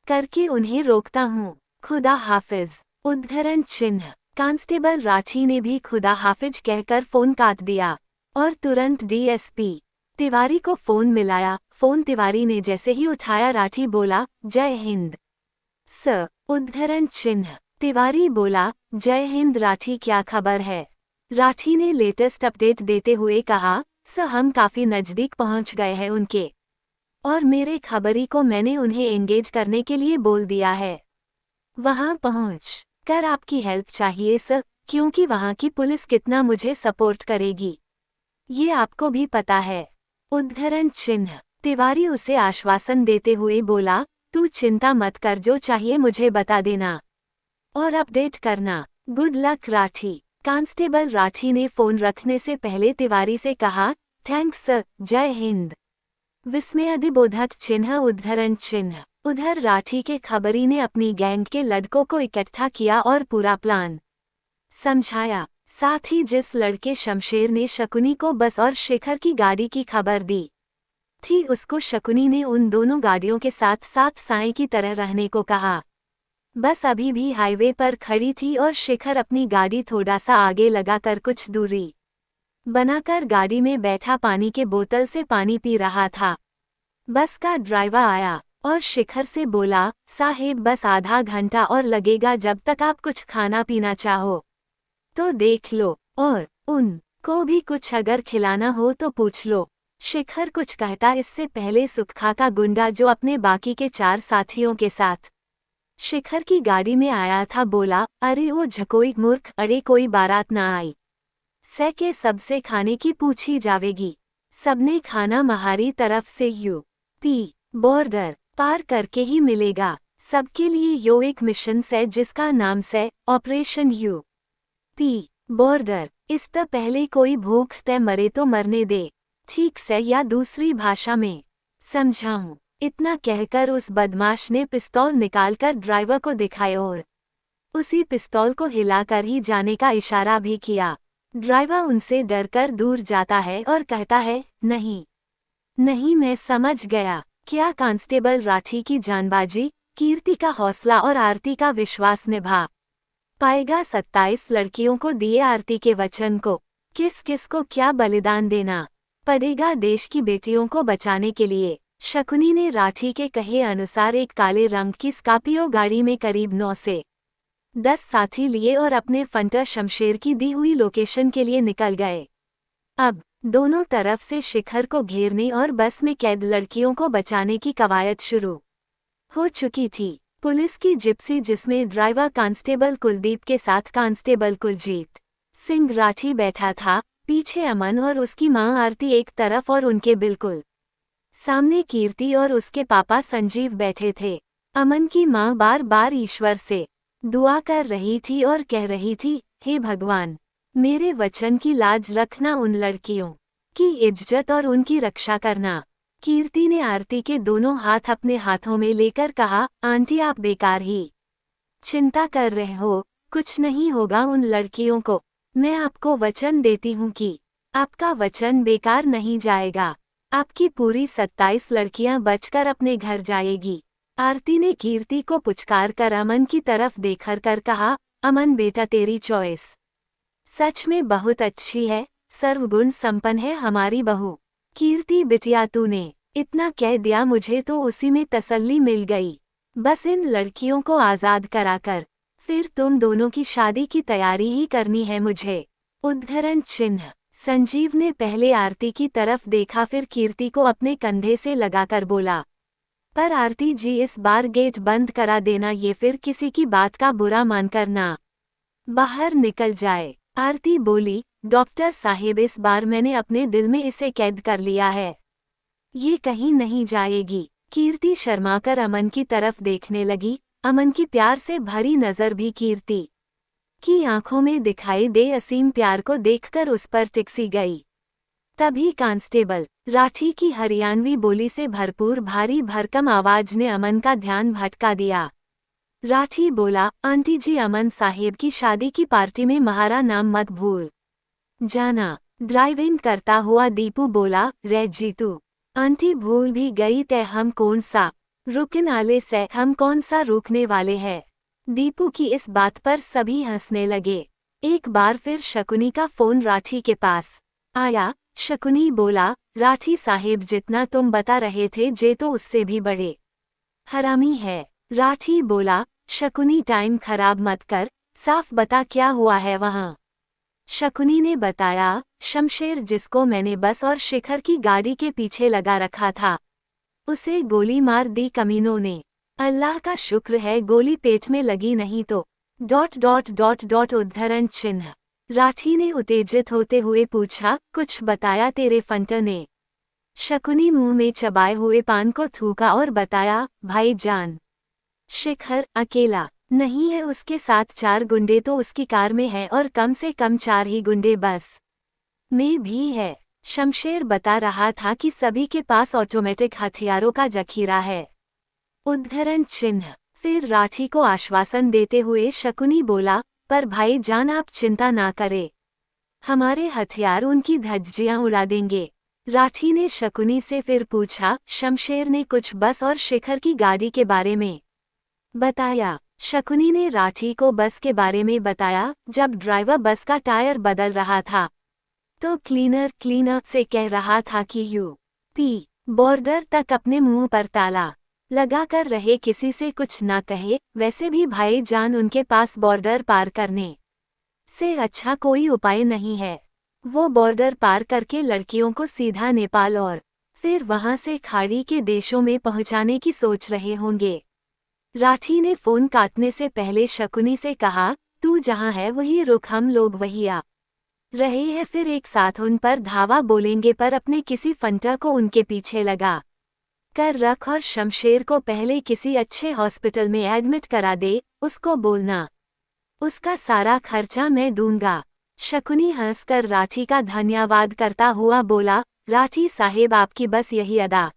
करके उन्हें रोकता हूँ। खुदा हाफिज। उद्धरण चिन्ह। कांस्टेबल राठी ने भी खुदा हाफिज कहकर फोन काट दिया और तुरंत डीएसपी तिवारी को फोन मिलाया। फोन तिवारी ने जैसे ही उठाया, राठी बोला, जय हिंद सर। उद्धरण चिन्ह। तिवारी बोला, जय हिंद राठी, क्या खबर है? राठी ने लेटेस्ट अपडेट देते हुए कहा, सर हम काफी नजदीक पहुंच गए हैं उनके, और मेरे खबरी को मैंने उन्हें एंगेज करने के लिए बोल दिया है। वहां पहुंच कर आपकी हेल्प चाहिए सर, क्योंकि वहां की पुलिस कितना मुझे सपोर्ट करेगी ये आपको भी पता है। उद्धरण चिन्ह। तिवारी उसे आश्वासन देते हुए बोला, तू चिंता मत कर, जो चाहिए मुझे बता देना और अपडेट करना। Good luck Rathi. Constable Rathi ने फोन रखने से पहले तिवारी से कहा, थैंक्स सर, जय हिंद। विस्मयादिबोधक चिन्ह। उद्धरण चिन्ह। उधर राठी के खबरी ने अपनी गैंग के लड़कों को इकट्ठा किया और पूरा प्लान समझाया। साथ ही जिस लड़के शमशेर ने शकुनी को बस और शेखर की गाड़ी की खबर दी थी, उसको शकुनी ने उन दोनों गाड़ियों के साथ साथ साए की तरह रहने को कहा। बस अभी भी हाईवे पर खड़ी थी और शेखर अपनी गाड़ी थोड़ा सा आगे लगाकर कुछ दूरी बनाकर गाड़ी में बैठा पानी के बोतल से पानी पी रहा था। बस का ड्राइवर आया और शेखर से बोला, साहेब बस आधा घंटा और लगेगा, जब तक आप कुछ खाना पीना चाहो तो देख लो, और उन को भी कुछ अगर खिलाना हो तो पूछ लो। शेखर कुछ कहता इससे पहले सुखा का गुंडा, जो अपने बाकी के 4 साथियों के साथ शेखर की गाड़ी में आया था, बोला, अरे वो झकोई मूर्ख, अरे कोई बारात ना आई से के सबसे खाने की पूछी जावेगी। सबने खाना महारी तरफ से यूपी बॉर्डर पार करके ही मिलेगा। सबके लिए यो एक मिशन से, जिसका नाम से ऑपरेशन यूपी बॉर्डर। इससे पहले कोई भूख ते मरे तो मरने दे, ठीक से, या दूसरी भाषा में समझाऊं? इतना कहकर उस बदमाश ने पिस्तौल निकालकर ड्राइवर को दिखाया और उसी पिस्तौल को हिलाकर ही जाने का इशारा भी किया। ड्राइवर उनसे डरकर दूर जाता है और कहता है, नहीं नहीं, मैं समझ गया। क्या कांस्टेबल राठी की जानबाजी, कीर्ति का हौसला और आरती का विश्वास निभा पाएगा? 27 लड़कियों को दिए आरती के वचन को, किस किस को क्या बलिदान देना पड़ेगा देश की बेटियों को बचाने के लिए? शकुनी ने राठी के कहे अनुसार एक काले रंग की स्कॉर्पियो गाड़ी में करीब 9 से 10 साथी लिए और अपने फंटर शमशेर की दी हुई लोकेशन के लिए निकल गए। अब दोनों तरफ से शिखर को घेरने और बस में कैद लड़कियों को बचाने की कवायद शुरू हो चुकी थी। पुलिस की जिप्सी, जिसमें ड्राइवर कांस्टेबल कुलदीप के साथ कांस्टेबल कुलजीत सिंह राठी बैठा था, पीछे अमन और उसकी मां आरती एक तरफ और उनके बिल्कुल सामने कीर्ति और उसके पापा संजीव बैठे थे। अमन की मां बार बार ईश्वर से दुआ कर रही थी और कह रही थी, हे भगवान, मेरे वचन की लाज रखना, उन लड़कियों की इज्जत और उनकी रक्षा करना। कीर्ति ने आरती के दोनों हाथ अपने हाथों में लेकर कहा, आंटी आप बेकार ही चिंता कर रहे हो, कुछ नहीं होगा उन लड़कियों को। मैं आपको वचन देती हूँ कि आपका वचन बेकार नहीं जाएगा। आपकी पूरी 27 लड़कियां बचकर अपने घर जाएगी। आरती ने कीर्ति को पुचकार कर अमन की तरफ देखकर कर कहा, अमन बेटा, तेरी चॉइस सच में बहुत अच्छी है, सर्वगुण संपन्न है हमारी बहू। कीर्ति बिटिया, तूने इतना कह दिया, मुझे तो उसी में तसल्ली मिल गई। बस इन लड़कियों को आज़ाद कराकर फिर तुम दोनों की शादी की तैयारी ही करनी है मुझे। उद्धरण चिन्ह। संजीव ने पहले आरती की तरफ देखा, फिर कीर्ति को अपने कंधे से लगाकर बोला, पर आरती जी इस बार गेट बंद करा देना, ये फिर किसी की बात का बुरा मानकर ना बाहर निकल जाए। आरती बोली, डॉक्टर साहेब, इस बार मैंने अपने दिल में इसे कैद कर लिया है, ये कहीं नहीं जाएगी। कीर्ति शर्माकर अमन की तरफ देखने लगी, अमन की प्यार से भरी नजर भी कीर्ति की आंखों में दिखाई दे असीम प्यार को देखकर उस पर टिकसी गई। तभी कांस्टेबल राठी की हरियाणवी बोली से भरपूर भारी भरकम आवाज ने अमन का ध्यान भटका दिया। राठी बोला, आंटी जी, अमन साहेब की शादी की पार्टी में महारा नाम मत भूल जाना। ड्राइव इन करता हुआ दीपू बोला, रे जीतू, आंटी भूल भी गई ते हम कौन सा रुकने वाले से, हम कौन सा रुकने वाले हैं। दीपू की इस बात पर सभी हंसने लगे। एक बार फिर शकुनी का फोन राठी के पास आया। शकुनी बोला, राठी साहेब, जितना तुम बता रहे थे जे तो उससे भी बड़े हरामी है। राठी बोला, शकुनी टाइम खराब मत कर, साफ बता क्या हुआ है वहाँ। शकुनी ने बताया, शमशेर जिसको मैंने बस और शिखर की गाड़ी के पीछे लगा रखा था, उसे गोली मार दी कमीनों ने। अल्लाह का शुक्र है गोली पेट में लगी नहीं तो... ... उद्धरण चिन्ह। राठी ने उत्तेजित होते हुए पूछा, कुछ बताया तेरे फंटर ने? शकुनी मुंह में चबाए हुए पान को थूका और बताया, भाईजान, शिखर अकेला नहीं है, उसके साथ 4 गुंडे तो उसकी कार में है और कम से कम 4 ही गुंडे बस में भी है। शमशेर बता रहा था कि सभी के पास ऑटोमेटिक हथियारों का जखीरा है। उद्धरण चिन्ह। फिर राठी को आश्वासन देते हुए शकुनी बोला, पर भाईजान आप चिंता ना करें, हमारे हथियार उनकी धज्जियां उड़ा देंगे। राठी ने शकुनी से फिर पूछा, शमशेर ने कुछ बस और शिखर की गाड़ी के बारे में बताया? शकुनी ने राठी को बस के बारे में बताया। जब ड्राइवर बस का टायर बदल रहा था तो क्लीनर से कह रहा था कि यूपी बॉर्डर तक अपने मुंह पर ताला लगा कर रहे, किसी से कुछ ना कहे। वैसे भी भाईजान उनके पास बॉर्डर पार करने से अच्छा कोई उपाय नहीं है। वो बॉर्डर पार करके लड़कियों को सीधा नेपाल और फिर वहां से खाड़ी के देशों में पहुंचाने की सोच रहे होंगे। राठी ने फोन काटने से पहले शकुनी से कहा, तू जहां है वही रुक, हम लोग वही आ रहे हैं, फिर एक साथ उन पर धावा बोलेंगे, पर अपने किसी फंटा को उनके पीछे लगा कर रख और शमशेर को पहले किसी अच्छे हॉस्पिटल में एडमिट करा दे। उसको बोलना उसका सारा खर्चा मैं दूंगा। शकुनी हंसकर राठी का धन्यवाद करता हुआ बोला, राठी साहेब, आपकी बस यही अदा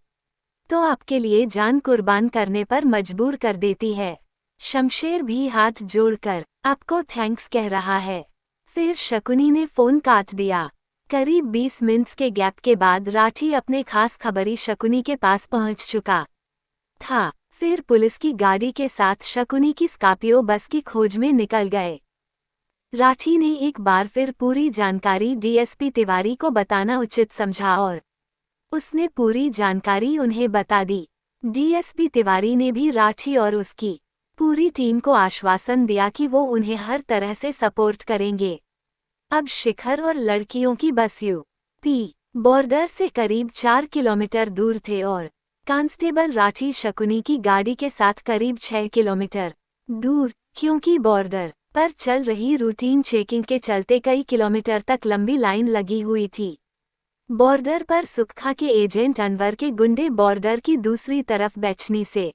तो आपके लिए जान कुर्बान करने पर मजबूर कर देती है। शमशेर भी हाथ जोड़कर आपको थैंक्स कह रहा है। फिर शकुनी ने फोन काट दिया। करीब 20 मिनट के गैप के बाद राठी अपने खास खबरी शकुनी के पास पहुंच चुका था। फिर पुलिस की गाड़ी के साथ शकुनी की स्कॉर्पियो बस की खोज में निकल गए। राठी ने एक बार फिर पूरी जानकारी डीएसपी तिवारी को बताना उचित समझा और उसने पूरी जानकारी उन्हें बता दी। डीएसपी तिवारी ने भी राठी और उसकी पूरी टीम को आश्वासन दिया कि वो उन्हें हर तरह से सपोर्ट करेंगे। अब शिखर और लड़कियों की बस यूपी बॉर्डर से करीब 4 किलोमीटर दूर थे और कांस्टेबल राठी शकुनी की गाड़ी के साथ करीब 6 किलोमीटर दूर, क्योंकि बॉर्डर पर चल रही रूटीन चेकिंग के चलते कई किलोमीटर तक लंबी लाइन लगी हुई थी। बॉर्डर पर सुखा के एजेंट अनवर के गुंडे बॉर्डर की दूसरी तरफ बेचनी से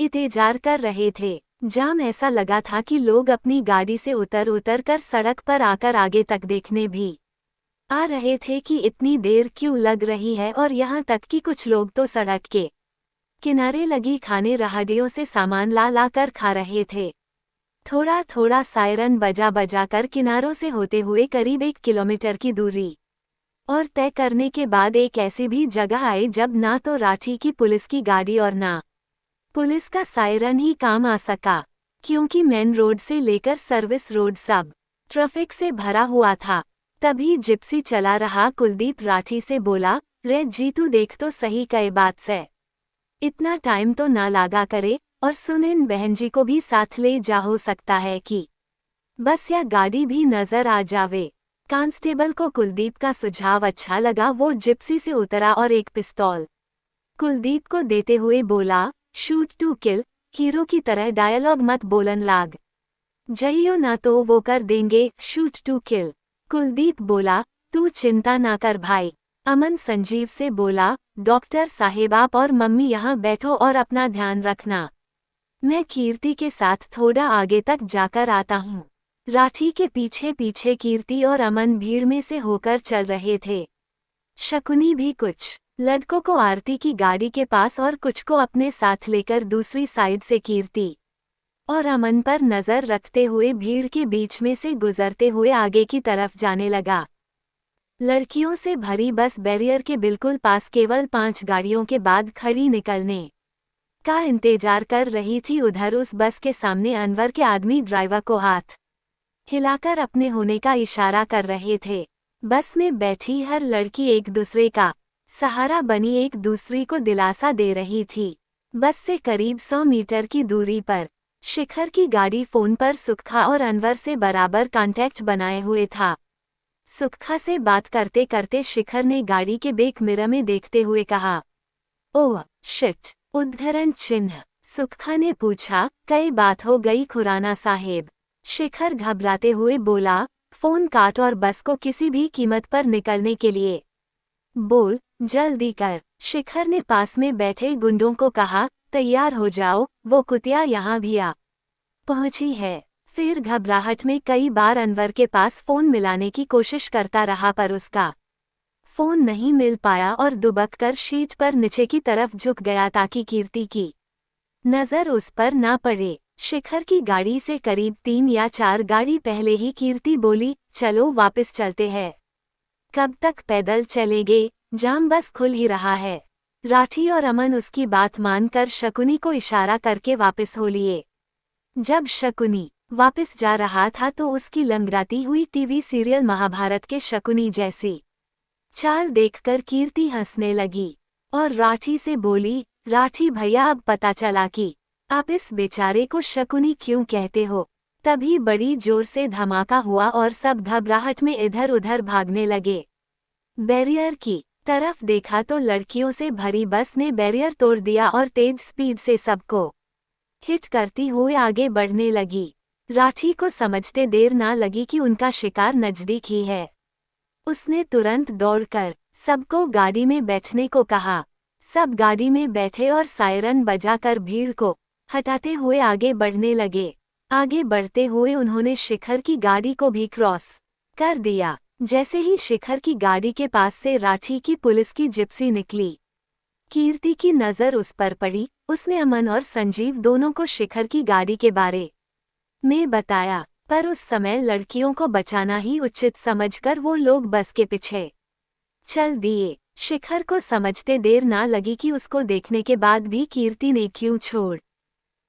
इंतजार कर रहे थे। जाम ऐसा लगा था कि लोग अपनी गाड़ी से उतर कर सड़क पर आकर आगे तक देखने भी आ रहे थे कि इतनी देर क्यों लग रही है, और यहाँ तक कि कुछ लोग तो सड़क के किनारे लगी खाने रहाड़ियों से सामान ला कर खा रहे थे। थोड़ा थोड़ा सायरन बजा कर किनारों से होते हुए करीब 1 किलोमीटर की दूरी और तय करने के बाद एक ऐसी भी जगह आए जब ना तो राठी की पुलिस की गाड़ी और ना पुलिस का सायरन ही काम आ सका, क्योंकि मेन रोड से लेकर सर्विस रोड सब ट्रैफिक से भरा हुआ था। तभी जिप्सी चला रहा कुलदीप राठी से बोला, रे जीतू, देख तो सही कई बात से, इतना टाइम तो ना लगा करे, और सुन, इन बहन जी को भी साथ ले जा, हो सकता है कि बस या गाड़ी भी नजर आ जावे। कांस्टेबल को कुलदीप का सुझाव अच्छा लगा। वो जिप्सी से उतरा और एक पिस्तौल कुलदीप को देते हुए बोला, शूट टू किल, हीरो की तरह डायलॉग मत बोलन लाग जइयो, ना तो वो कर देंगे शूट टू किल। कुलदीप बोला, तू चिंता ना कर भाई। अमन संजीव से बोला, डॉक्टर साहेब आप और मम्मी यहाँ बैठो और अपना ध्यान रखना। मैं कीर्ति के साथ थोड़ा आगे तक जाकर आता हूँ। राठी के पीछे पीछे कीर्ति और अमन भीड़ में से होकर चल रहे थे। शकुनी भी कुछ लड़कों को आरती की गाड़ी के पास और कुछ को अपने साथ लेकर दूसरी साइड से कीर्ति और अमन पर नजर रखते हुए भीड़ के बीच में से गुजरते हुए आगे की तरफ जाने लगा। लड़कियों से भरी बस बैरियर के बिल्कुल पास केवल 5 गाड़ियों के बाद खड़ी निकलने का इंतजार कर रही थी। उधर उस बस के सामने अनवर के आदमी ड्राइवर को हाथ हिलाकर अपने होने का इशारा कर रहे थे। बस में बैठी हर लड़की एक दूसरे का सहारा बनी एक दूसरी को दिलासा दे रही थी। बस से करीब 100 मीटर की दूरी पर शिखर की गाड़ी फोन पर सुखा और अनवर से बराबर कांटेक्ट बनाए हुए था। सुखा से बात करते करते शिखर ने गाड़ी के बैक मिरर में देखते हुए कहा, ओह शिट, उद्धरण चिन्ह। सुखा ने पूछा, कई बात हो गई खुराना साहेब। शिखर घबराते हुए बोला, फोन काट और बस को किसी भी कीमत पर निकलने के लिए बोल, जल्दी कर। शिखर ने पास में बैठे गुंडों को कहा, तैयार हो जाओ, वो कुतिया यहाँ भी आ पहुंची है। फिर घबराहट में कई बार अनवर के पास फोन मिलाने की कोशिश करता रहा पर उसका फोन नहीं मिल पाया और दुबक कर शीट पर नीचे की तरफ झुक गया ताकि कीर्ति की नजर उस पर ना पड़े। शिखर की गाड़ी से करीब 3 या 4 गाड़ी पहले ही कीर्ति बोली, चलो वापस चलते हैं। कब तक पैदल चलेंगे, जाम बस खुल ही रहा है। राठी और अमन उसकी बात मानकर शकुनी को इशारा करके वापस हो लिए। जब शकुनी वापस जा रहा था तो उसकी लंगड़ाती हुई टीवी सीरियल महाभारत के शकुनी जैसी चाल देखकर कीर्ति हंसने लगी और राठी से बोली, राठी भैया अब पता चला कि आप इस बेचारे को शकुनी क्यों कहते हो। तभी बड़ी जोर से धमाका हुआ और सब घबराहट में इधर उधर भागने लगे। बैरियर की तरफ देखा तो लड़कियों से भरी बस ने बैरियर तोड़ दिया और तेज स्पीड से सबको हिट करती हुई आगे बढ़ने लगी। राठी को समझते देर ना लगी कि उनका शिकार नजदीक ही है। उसने तुरंत दौड़कर सबको गाड़ी में बैठने को कहा। सब गाड़ी में बैठे और सायरन बजाकर भीड़ को हटाते हुए आगे बढ़ने लगे। आगे बढ़ते हुए उन्होंने शिखर की गाड़ी को भी क्रॉस कर दिया। जैसे ही शिखर की गाड़ी के पास से राठी की पुलिस की जिप्सी निकली, कीर्ति की नज़र उस पर पड़ी। उसने अमन और संजीव दोनों को शिखर की गाड़ी के बारे में बताया, पर उस समय लड़कियों को बचाना ही उचित समझकर वो लोग बस के पीछे चल दिए। शिखर को समझते देर ना लगी कि उसको देखने के बाद भी कीर्ति ने क्यों छोड़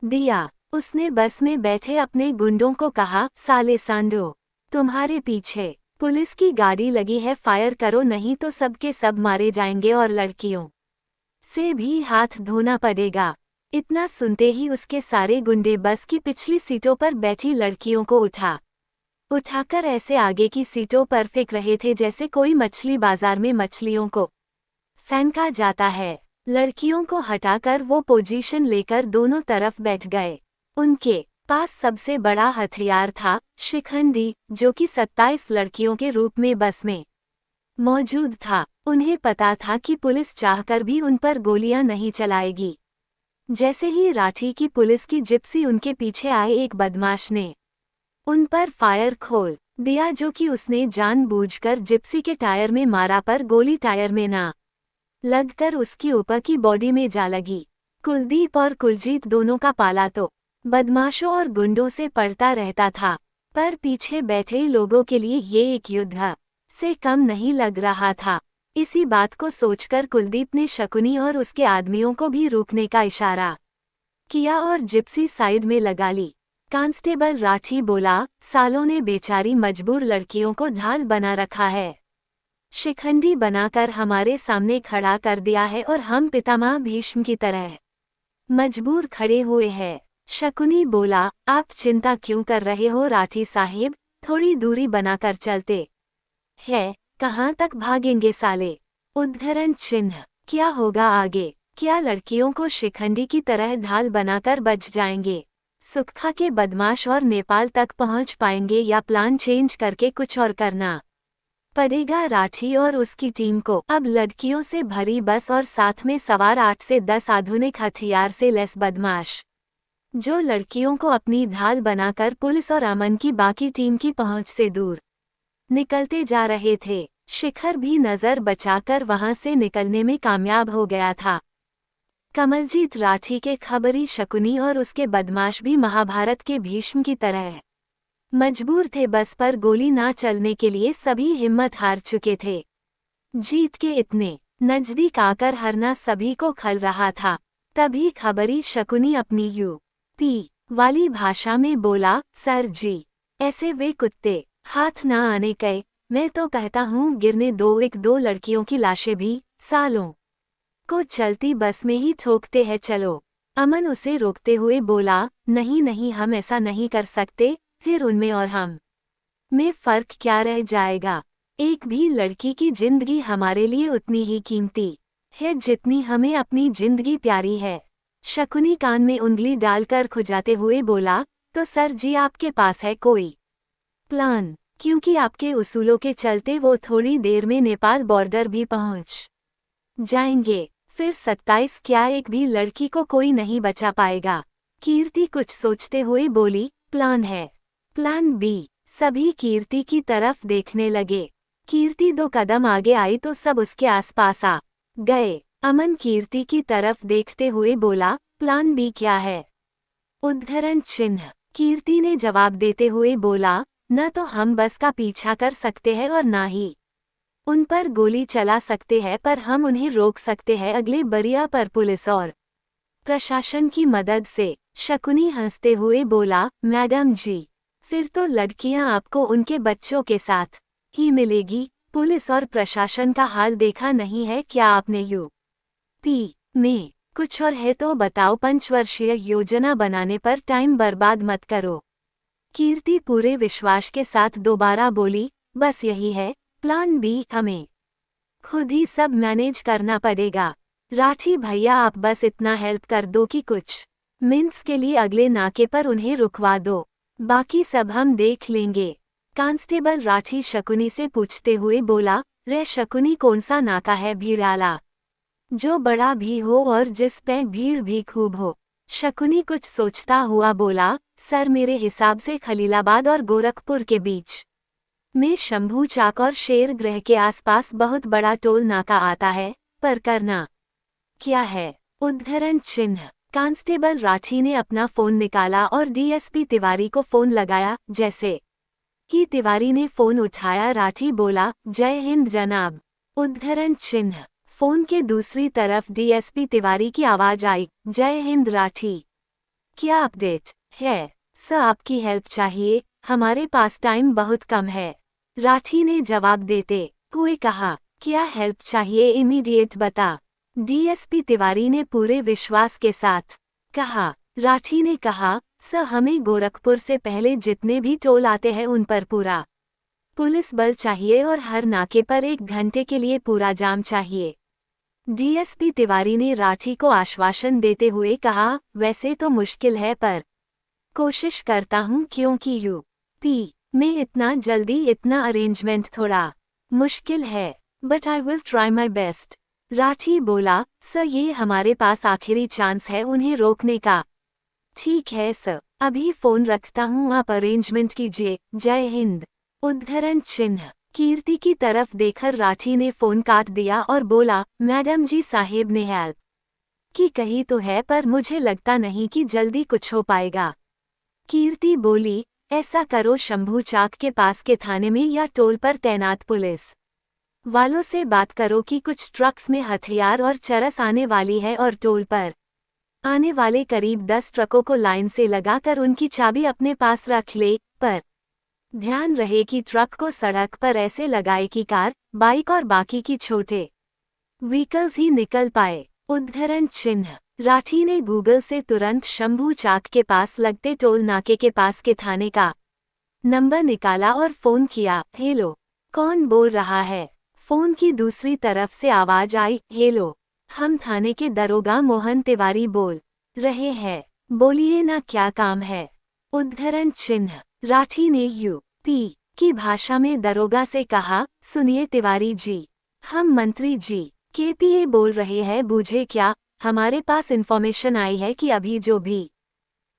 दिया। उसने बस में बैठे अपने गुंडों को कहा, साले सांडो, तुम्हारे पीछे पुलिस की गाड़ी लगी है, फायर करो नहीं तो सबके सब मारे जाएंगे और लड़कियों से भी हाथ धोना पड़ेगा। इतना सुनते ही उसके सारे गुंडे बस की पिछली सीटों पर बैठी लड़कियों को उठाकर ऐसे आगे की सीटों पर फेंक रहे थे जैसे कोई मछली बाजार में मछलियों को फेंका जाता है। लड़कियों को हटाकर वो पोजीशन लेकर दोनों तरफ बैठ गए। उनके पास सबसे बड़ा हथियार था शिखंडी, जो कि 27 लड़कियों के रूप में बस में मौजूद था। उन्हें पता था कि पुलिस चाहकर भी उन पर गोलियां नहीं चलाएगी। जैसे ही राठी की पुलिस की जिप्सी उनके पीछे आए, एक बदमाश ने उन पर फायर खोल दिया, जो कि उसने जानबूझकर जिप्सी के टायर में मारा, पर गोली टायर में ना लगकर उसकी ऊपर की बॉडी में जा लगी। कुलदीप और कुलजीत दोनों का पाला तो बदमाशों और गुंडों से पड़ता रहता था, पर पीछे बैठे लोगों के लिए ये एक युद्ध से कम नहीं लग रहा था। इसी बात को सोचकर कुलदीप ने शकुनी और उसके आदमियों को भी रोकने का इशारा किया और जिप्सी साइड में लगा ली। कांस्टेबल राठी बोला, सालों ने बेचारी मजबूर लड़कियों को ढाल बना रखा है, शिखंडी बनाकर हमारे सामने खड़ा कर दिया है और हम पितामह भीष्म की तरह मजबूर खड़े हुए हैं। शकुनी बोला, आप चिंता क्यों कर रहे हो राठी साहिब, थोड़ी दूरी बनाकर चलते हैं, कहाँ तक भागेंगे साले। उद्धरण चिन्ह, क्या होगा आगे, क्या लड़कियों को शिखंडी की तरह ढाल बनाकर बच जाएंगे, सुखा के बदमाश और नेपाल तक पहुँच पाएंगे, या प्लान चेंज करके कुछ और करना पड़ेगा। राठी और उसकी टीम को अब लड़कियों से भरी बस और साथ में सवार 8 से 10 आधुनिक हथियार से लैस बदमाश जो लड़कियों को अपनी ढाल बनाकर पुलिस और अमन की बाकी टीम की पहुंच से दूर निकलते जा रहे थे। शिखर भी नजर बचाकर वहां से निकलने में कामयाब हो गया था। कमलजीत राठी के खबरी शकुनी और उसके बदमाश भी महाभारत के भीष्म की तरह मजबूर थे, बस पर गोली ना चलने के लिए सभी हिम्मत हार चुके थे। जीत के इतने नजदीक आकर हरना सभी को खल रहा था। तभी खबरी शकुनी अपनी यूपी वाली भाषा में बोला, सर जी, ऐसे वे कुत्ते हाथ ना आने गए, मैं तो कहता हूँ गिरने दो। एक दो लड़कियों की लाशें भी सालों को चलती बस में ही ठोकते हैं, चलो। अमन उसे रोकते हुए बोला, नहीं नहीं, हम ऐसा नहीं कर सकते, फिर उनमें और हम में फर्क क्या रह जाएगा। एक भी लड़की की जिंदगी हमारे लिए उतनी ही कीमती है जितनी हमें अपनी जिंदगी प्यारी है। शकुनी कान में उंगली डालकर खुजाते हुए बोला, तो सर जी आपके पास है कोई प्लान? क्योंकि आपके उसूलों के चलते वो थोड़ी देर में नेपाल बॉर्डर भी पहुंच जाएंगे, फिर 27 क्या एक भी लड़की को कोई नहीं बचा पाएगा। कीर्ति कुछ सोचते हुए बोली, प्लान है, प्लान बी। सभी कीर्ति की तरफ देखने लगे। कीर्ति 2 कदम आगे आई तो सब उसके आसपास आ गए। अमन कीर्ति की तरफ देखते हुए बोला, प्लान बी क्या है? उद्धरण चिन्ह। कीर्ति ने जवाब देते हुए बोला, न तो हम बस का पीछा कर सकते हैं और ना ही उन पर गोली चला सकते हैं, पर हम उन्हें रोक सकते हैं अगले बरिया पर पुलिस और प्रशासन की मदद से। शकुनी हंसते हुए बोला, मैडम जी, फिर तो लड़कियां आपको उनके बच्चों के साथ ही मिलेगी। पुलिस और प्रशासन का हाल देखा नहीं है क्या आपने? यूपी में कुछ और है तो बताओ। 5 वर्षीय योजना बनाने पर टाइम बर्बाद मत करो। कीर्ति पूरे विश्वास के साथ दोबारा बोली, बस यही है प्लान बी, हमें खुद ही सब मैनेज करना पड़ेगा। राठी भैया, आप बस इतना हेल्प कर दो कि कुछ मिनट्स के लिए अगले नाके पर उन्हें रुकवा दो, बाकी सब हम देख लेंगे। कांस्टेबल राठी शकुनी से पूछते हुए बोला, रे शकुनी, कौन सा नाका है? भीड़ाला, जो बड़ा भी हो और जिस पे भीड़ भी खूब हो। शकुनी कुछ सोचता हुआ बोला, सर मेरे हिसाब से खलीलाबाद और गोरखपुर के बीच में शंभू चाक और शेर ग्रह के आसपास बहुत बड़ा टोल नाका आता है, पर करना क्या है? उद्धरण चिन्ह। कांस्टेबल राठी ने अपना फोन निकाला और डीएसपी तिवारी को फोन लगाया। जैसे ही तिवारी ने फोन उठाया, राठी बोला, जय हिंद जनाब। उद्धरण चिन्ह। फोन के दूसरी तरफ डीएसपी तिवारी की आवाज आई, जय हिंद राठी, क्या अपडेट है? सर आपकी हेल्प चाहिए, हमारे पास टाइम बहुत कम है। राठी ने जवाब देते हुए कहा, क्या हेल्प चाहिए? इमीडिएट बता। डीएसपी तिवारी ने पूरे विश्वास के साथ कहा। राठी ने कहा, सर हमें गोरखपुर से पहले जितने भी टोल आते हैं उन पर पूरा पुलिस बल चाहिए और हर नाके पर 1 घंटे के लिए पूरा जाम चाहिए। डीएसपी तिवारी ने राठी को आश्वासन देते हुए कहा, वैसे तो मुश्किल है पर कोशिश करता हूँ, क्योंकि यूपी में इतना जल्दी इतना अरेंजमेंट थोड़ा मुश्किल है, but I will try my best. Rathi बोला, सर ये हमारे पास आखिरी चांस है उन्हें रोकने का। ठीक है सर, अभी फोन रखता हूँ, आप अरेंजमेंट कीजिए। जय हिंद। उद्धरण चिन्ह। कीर्ति की तरफ देखकर राठी ने फोन काट दिया और बोला, मैडम जी, साहेब ने हेल्प की कही तो है, पर मुझे लगता नहीं कि जल्दी कुछ हो पाएगा। कीर्ति बोली, ऐसा करो, शंभू चाक के पास के थाने में या टोल पर तैनात पुलिस वालों से बात करो कि कुछ ट्रक्स में हथियार और चरस आने वाली है और टोल पर आने वाले करीब 10 ट्रकों को लाइन से लगाकर उनकी चाबी अपने पास रख ले, पर ध्यान रहे कि ट्रक को सड़क पर ऐसे लगाए कि कार, बाइक और बाकी की छोटे व्हीकल्स ही निकल पाए। उद्धरण चिन्ह। राठी ने गूगल से तुरंत शंभू चाक के पास लगते टोल नाके के पास के थाने का नंबर निकाला और फोन किया। हेलो, कौन बोल रहा है? फोन की दूसरी तरफ से आवाज आई, हेलो, हम थाने के दरोगा मोहन तिवारी बोल रहे हैं, बोलिए ना, क्या काम है? उद्धरण चिन्ह। राठी ने यूपी की भाषा में दरोगा से कहा, सुनिए तिवारी जी, हम मंत्री जी केपीए बोल रहे हैं, बूझे क्या? हमारे पास इन्फॉर्मेशन आई है कि अभी जो भी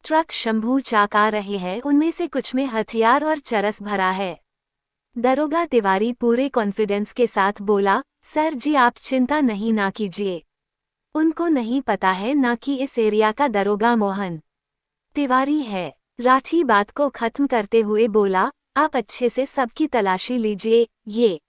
ट्रक शंभू चाक आ रहे हैं, उनमें से कुछ में हथियार और चरस भरा है। दरोगा तिवारी पूरे कॉन्फिडेंस के साथ बोला, सर जी आप चिंता नहीं ना कीजिए, उनको नहीं पता है ना कि इस एरिया का दरोगा मोहन तिवारी है। राठी बात को खत्म करते हुए बोला, आप अच्छे से सबकी तलाशी लीजिए, ये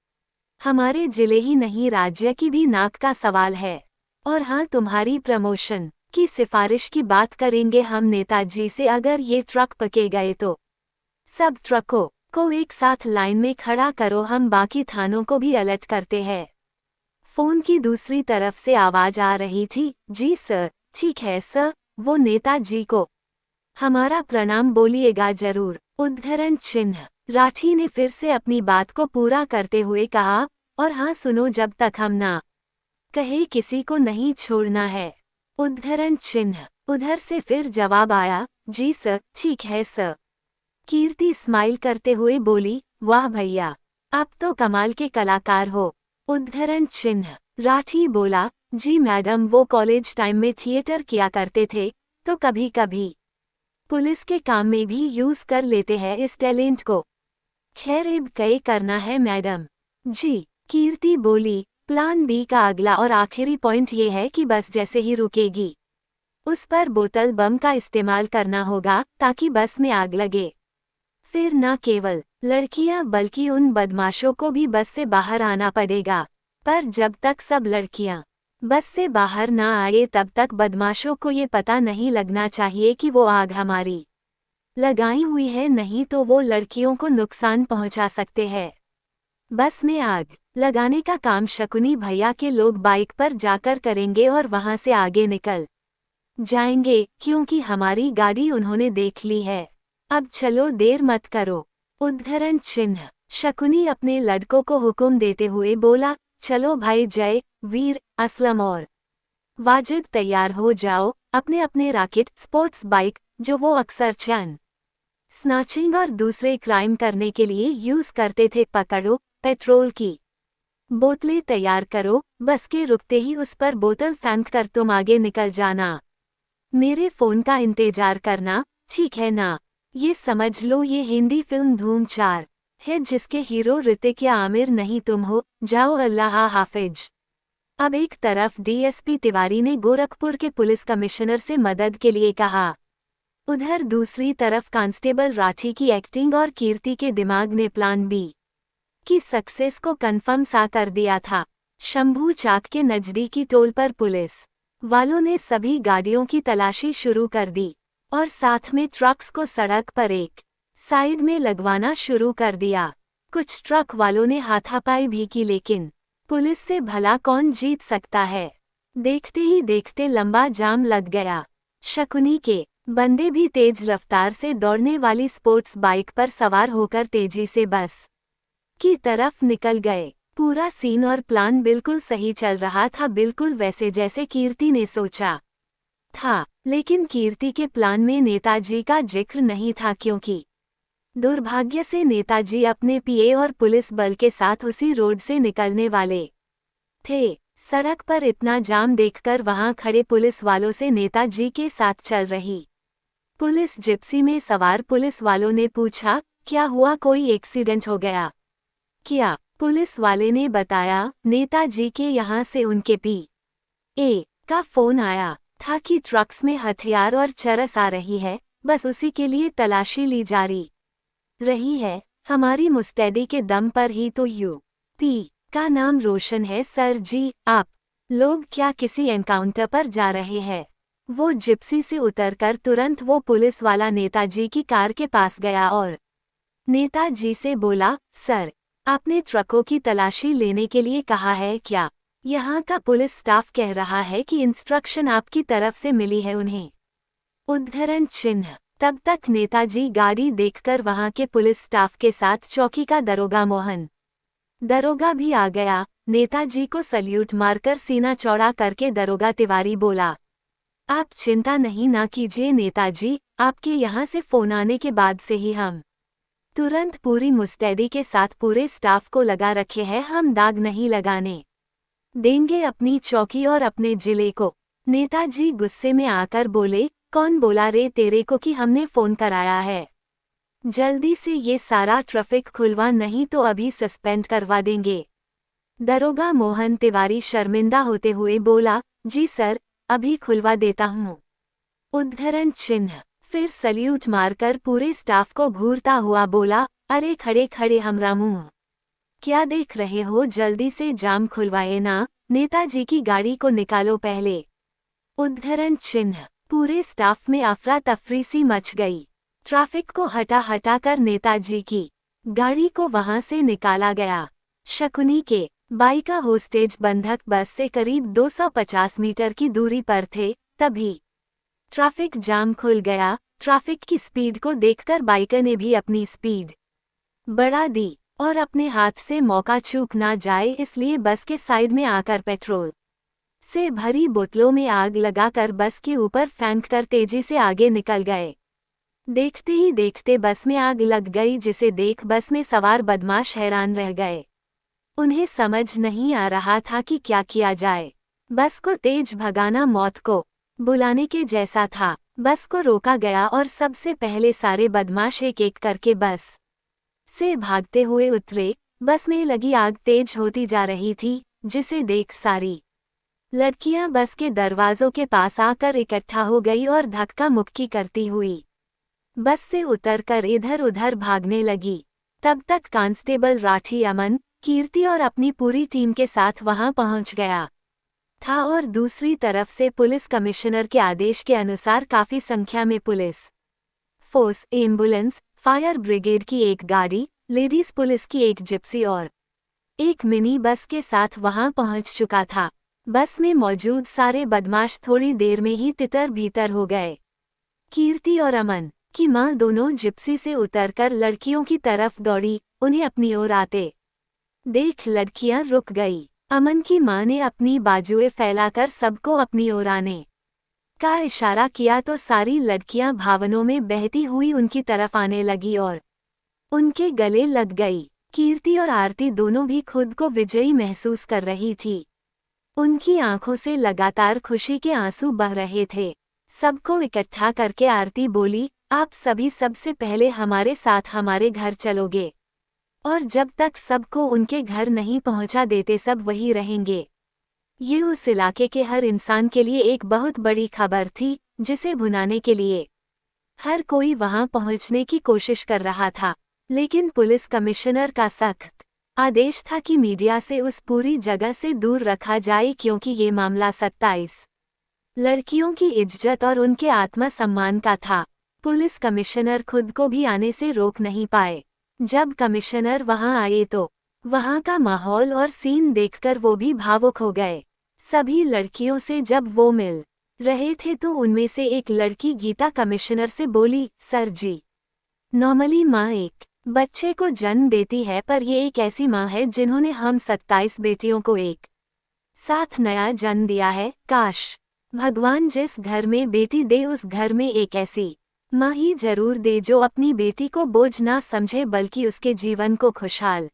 हमारे जिले ही नहीं राज्य की भी नाक का सवाल है। और हाँ, तुम्हारी प्रमोशन की सिफारिश की बात करेंगे हम नेताजी से, अगर ये ट्रक पके गए तो सब ट्रकों को एक साथ लाइन में खड़ा करो, हम बाकी थानों को भी अलर्ट करते हैं। फोन की दूसरी तरफ से आवाज आ रही थी, जी सर, ठीक है सर, वो नेताजी को हमारा प्रणाम बोलिएगा जरूर। उद्धरण चिन्ह। राठी ने फिर से अपनी बात को पूरा करते हुए कहा, और हाँ सुनो, जब तक हम ना कहे किसी को नहीं छोड़ना है। उद्धरण चिन्ह। उधर से फिर जवाब आया, जी सर, ठीक है सर। कीर्ति स्माइल करते हुए बोली, वाह भैया, आप तो कमाल के कलाकार हो। उद्धरण चिन्ह। राठी बोला, जी मैडम, वो कॉलेज टाइम में थिएटर किया करते थे, तो कभी कभी पुलिस के काम में भी यूज कर लेते हैं इस टैलेंट को। खैर अब कई करना है मैडम। जी, कीर्ति बोली, प्लान बी का अगला और आखिरी पॉइंट ये है कि बस जैसे ही रुकेगी उस पर बोतल बम का इस्तेमाल करना होगा ताकि बस में आग लगे। फिर न केवल लड़कियां बल्कि उन बदमाशों को भी बस से बाहर आना पड़ेगा, पर जब तक सब लड़कियां बस से बाहर ना आए तब तक बदमाशों को ये पता नहीं लगना चाहिए कि वो आग हमारी लगाई हुई है, नहीं तो वो लड़कियों को नुकसान पहुंचा सकते हैं। बस में आग लगाने का काम शकुनी भैया के लोग बाइक पर जाकर करेंगे और वहां से आगे निकल जाएंगे, क्योंकि हमारी गाड़ी उन्होंने देख ली है। अब चलो, देर मत करो। उद्धरण चिन्ह। शकुनी अपने लड़कों को हुक्म देते हुए बोला, चलो भाई, जय वीर, असलम और वाजिद तैयार हो जाओ, अपने अपने रैकेट, स्पोर्ट्स बाइक जो वो अक्सर चैन स्नैचिंग और दूसरे क्राइम करने के लिए यूज करते थे, पकड़ो, पेट्रोल की बोतलें तैयार करो, बस के रुकते ही उस पर बोतल फेंक कर तुम आगे निकल जाना। मेरे फोन का इंतजार करना, ठीक है ना? ये समझ लो ये हिंदी फिल्म धूम 4 है जिसके हीरो ऋतिक या आमिर नहीं तुम हो। जाओ, अल्लाह हाफिज। अब एक तरफ डीएसपी तिवारी ने गोरखपुर के पुलिस कमिश्नर से मदद के लिए कहा, उधर दूसरी तरफ कांस्टेबल राठी की एक्टिंग और कीर्ति के दिमाग ने प्लान बी की सक्सेस को कंफर्म सा कर दिया था। शंभू चाक के नजदीकी टोल पर पुलिस वालों ने सभी गाड़ियों की तलाशी शुरू कर दी और साथ में ट्रक्स को सड़क पर एक साइड में लगवाना शुरू कर दिया। कुछ ट्रक वालों ने हाथापाई भी की, लेकिन पुलिस से भला कौन जीत सकता है। देखते ही देखते लंबा जाम लग गया। शकुनी के बंदे भी तेज रफ्तार से दौड़ने वाली स्पोर्ट्स बाइक पर सवार होकर तेजी से बस की तरफ निकल गए। पूरा सीन और प्लान बिल्कुल सही चल रहा था, बिल्कुल वैसे जैसे कीर्ति ने सोचा था। लेकिन कीर्ति के प्लान में नेताजी का जिक्र नहीं था, क्योंकि दुर्भाग्य से नेताजी अपने पीए और पुलिस बल के साथ उसी रोड से निकलने वाले थे। सड़क पर इतना जाम देखकर वहां खड़े पुलिस वालों से नेताजी के साथ चल रही पुलिस जिप्सी में सवार पुलिस वालों ने पूछा, क्या हुआ, कोई एक्सीडेंट हो गया क्या? पुलिस वाले ने बताया, नेताजी के यहाँ से उनके पीए का फोन आया था कि ट्रक्स में हथियार और चरस आ रही है, बस उसी के लिए तलाशी ली जा रही है। हमारी मुस्तैदी के दम पर ही तो यूपी का नाम रोशन है सर जी। आप लोग क्या किसी एनकाउंटर पर जा रहे हैं? वो जिप्सी से उतरकर तुरंत वो पुलिस वाला नेताजी की कार के पास गया और नेताजी से बोला, सर, आपने ट्रकों की तलाशी लेने के लिए कहा है क्या? यहाँ का पुलिस स्टाफ कह रहा है कि इंस्ट्रक्शन आपकी तरफ से मिली है उन्हें। उद्धरण चिन्ह। तब तक नेताजी गाड़ी देखकर वहां के पुलिस स्टाफ के साथ चौकी का दरोगा मोहन दरोगा भी आ गया। नेताजी को सल्यूट मारकर सीना चौड़ा करके दरोगा तिवारी बोला, आप चिंता नहीं ना कीजिए नेताजी, आपके यहाँ से फोन आने के बाद से ही हम तुरंत पूरी मुस्तैदी के साथ पूरे स्टाफ को लगा रखे हैं, हम दाग नहीं लगाने देंगे अपनी चौकी और अपने जिले को। नेताजी गुस्से में आकर बोले, कौन बोला रे तेरे को कि हमने फोन कराया है? जल्दी से ये सारा ट्रैफिक खुलवा, नहीं तो अभी सस्पेंड करवा देंगे। दरोगा मोहन तिवारी शर्मिंदा होते हुए बोला, जी सर, अभी खुलवा देता हूँ। उद्धरण चिन्ह। फिर सल्यूट मारकर पूरे स्टाफ को घूरता हुआ बोला, अरे खड़े खड़े हमरा मुंह क्या देख रहे हो, जल्दी से जाम खुलवाए ना, नेताजी की गाड़ी को निकालो पहले। उद्धरण चिन्ह। पूरे स्टाफ में अफरा तफरी सी मच गई। ट्रैफिक को हटा हटा कर नेताजी की गाड़ी को वहां से निकाला गया। शकुनी के बाइका होस्टेज बंधक बस से करीब 250 मीटर की दूरी पर थे, तभी ट्रैफिक जाम खुल गया। ट्रैफिक की स्पीड को देखकर बाइकर ने भी अपनी स्पीड बढ़ा दी और अपने हाथ से मौका चूक ना जाए इसलिए बस के साइड में आकर पेट्रोल से भरी बोतलों में आग लगाकर बस के ऊपर फेंक कर तेजी से आगे निकल गए। देखते ही देखते बस में आग लग गई, जिसे देख बस में सवार बदमाश हैरान रह गए। उन्हें समझ नहीं आ रहा था कि क्या किया जाए। बस को तेज भगाना मौत को बुलाने के जैसा था। बस को रोका गया और सबसे पहले सारे बदमाश एक एक करके बस से भागते हुए उतरे। बस में लगी आग तेज होती जा रही थी, जिसे देख सारी लड़कियां बस के दरवाजों के पास आकर इकट्ठा हो गई और धक्का मुक्की करती हुई बस से उतरकर इधर उधर भागने लगी। तब तक कांस्टेबल राठी अमन, कीर्ति और अपनी पूरी टीम के साथ वहां पहुंच गया था और दूसरी तरफ से पुलिस कमिश्नर के आदेश के अनुसार काफी संख्या में police force, ambulance, fire brigade की एक गाड़ी, लेडीज पुलिस की एक जिप्सी और एक मिनी बस के साथ वहां पहुंच चुका था। बस में मौजूद सारे बदमाश थोड़ी देर में ही तितर भीतर हो गए। कीर्ति और अमन की मां दोनों जिप्सी से उतरकर लड़कियों की तरफ दौड़ी। उन्हें अपनी ओर आते देख लड़कियां रुक गई। अमन की मां ने अपनी बाजुएं फैलाकर सबको अपनी ओर आने का इशारा किया तो सारी लड़कियां भावनाओं में बहती हुई उनकी तरफ आने लगी और उनके गले लग गई। कीर्ति और आरती दोनों भी खुद को विजयी महसूस कर रही थी। उनकी आंखों से लगातार खुशी के आंसू बह रहे थे। सबको इकट्ठा करके आरती बोली, आप सभी सबसे पहले हमारे साथ हमारे घर चलोगे और जब तक सबको उनके घर नहीं पहुंचा देते सब वही रहेंगे। ये उस इलाके के हर इंसान के लिए एक बहुत बड़ी खबर थी, जिसे भुनाने के लिए हर कोई वहां पहुंचने की कोशिश कर रहा था। लेकिन पुलिस कमिश्नर का सख्त आदेश था कि मीडिया से उस पूरी जगह से दूर रखा जाए, क्योंकि ये मामला 27 लड़कियों की इज्जत और उनके आत्मसम्मान का था। पुलिस कमिश्नर खुद को भी आने से रोक नहीं पाए। जब कमिश्नर वहां आए तो वहां का माहौल और सीन देखकर वो भी भावुक हो गए। सभी लड़कियों से जब वो मिल रहे थे तो उनमें से एक लड़की गीता कमिश्नर से बोली, सर जी, नॉर्मली माँ एक बच्चे को जन्म देती है, पर ये एक ऐसी माँ है जिन्होंने हम 27 बेटियों को एक साथ नया जन्म दिया है। काश भगवान जिस घर में बेटी दे उस घर में एक ऐसी माँ ही जरूर दे जो अपनी बेटी को बोझ ना समझे बल्कि उसके जीवन को खुशहाल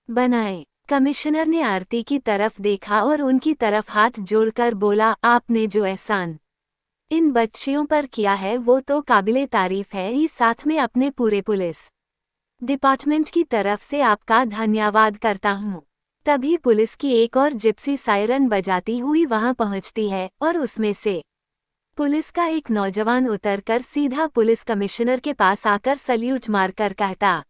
बनाए। कमिश्नर ने आरती की तरफ देखा और उनकी तरफ हाथ जोड़कर बोला, आपने जो एहसान इन बच्चियों पर किया है वो तो काबिले तारीफ है ही, साथ में अपने पूरे पुलिस डिपार्टमेंट की तरफ से आपका धन्यवाद करता हूँ। तभी पुलिस की एक और जिप्सी सायरन बजाती हुई वहां पहुंचती है और उसमें से पुलिस का एक नौजवान उतरकर सीधा पुलिस कमिश्नर के पास आकर सल्यूट मारकर कहता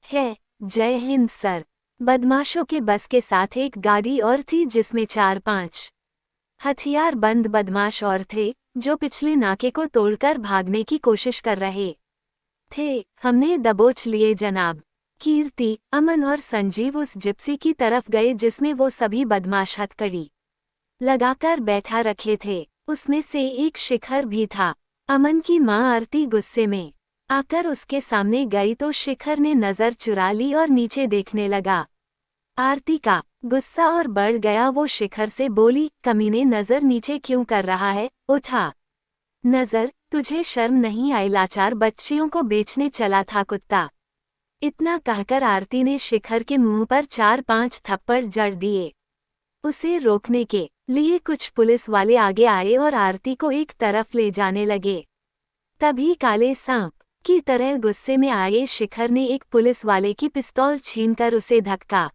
है, जय हिंद सर। बदमाशों के बस के साथ एक गाड़ी और थी जिसमें 4-5 हथियारबंद बदमाश और थे जो पिछले नाके को तोड़कर भागने की कोशिश कर रहे थे। हमने दबोच लिए जनाब। कीर्ति, अमन और संजीव उस जिप्सी की तरफ गए जिसमें वो सभी बदमाश हथकड़ी लगाकर बैठा रखे थे। उसमें से एक शिखर भी था। अमन की मां आरती गुस्से में आकर उसके सामने गई तो शिखर ने नजर चुरा ली और नीचे देखने लगा। आरती का गुस्सा और बढ़ गया। वो शिखर से बोली, कमीने नजर नीचे क्यों कर रहा है, उठा नजर, तुझे शर्म नहीं आई, लाचार बच्चियों को बेचने चला था कुत्ता। इतना कहकर आरती ने शिखर के मुंह पर 4-5 थप्पड़ जड़ दिए। उसे रोकने के लिए कुछ पुलिस वाले आगे आए और आरती को एक तरफ ले जाने लगे। तभी काले सांप की तरह गुस्से में आए शिखर ने एक पुलिस वाले की पिस्तौल छीनकर उसे धक्का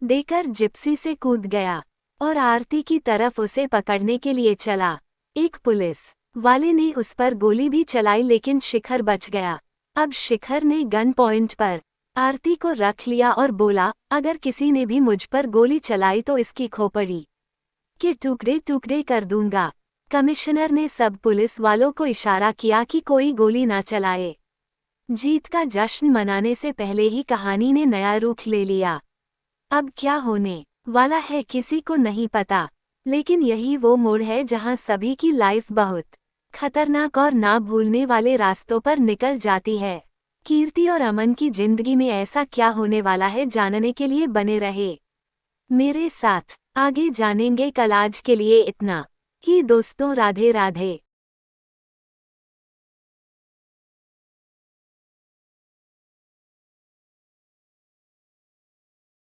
देकर जिप्सी से कूद गया और आरती की तरफ उसे पकड़ने के लिए चला। एक पुलिस वाले ने उस पर गोली भी चलाई लेकिन शिखर बच गया। अब शिखर ने गन पॉइंट पर आरती को रख लिया और बोला, अगर किसी ने भी मुझ पर गोली चलाई तो इसकी खोपड़ी के टुकड़े टुकड़े कर दूंगा। कमिश्नर ने सब पुलिस वालों को इशारा किया कि कोई गोली ना चलाए। जीत का जश्न मनाने से पहले ही कहानी ने नया रुख ले लिया। अब क्या होने वाला है किसी को नहीं पता, लेकिन यही वो मोड़ है जहां सभी की लाइफ बहुत खतरनाक और ना भूलने वाले रास्तों पर निकल जाती है। कीर्ति और अमन की जिंदगी में ऐसा क्या होने वाला है जानने के लिए बने रहे मेरे साथ। आगे जानेंगे। कल आज के लिए इतना ही दोस्तों, राधे राधे।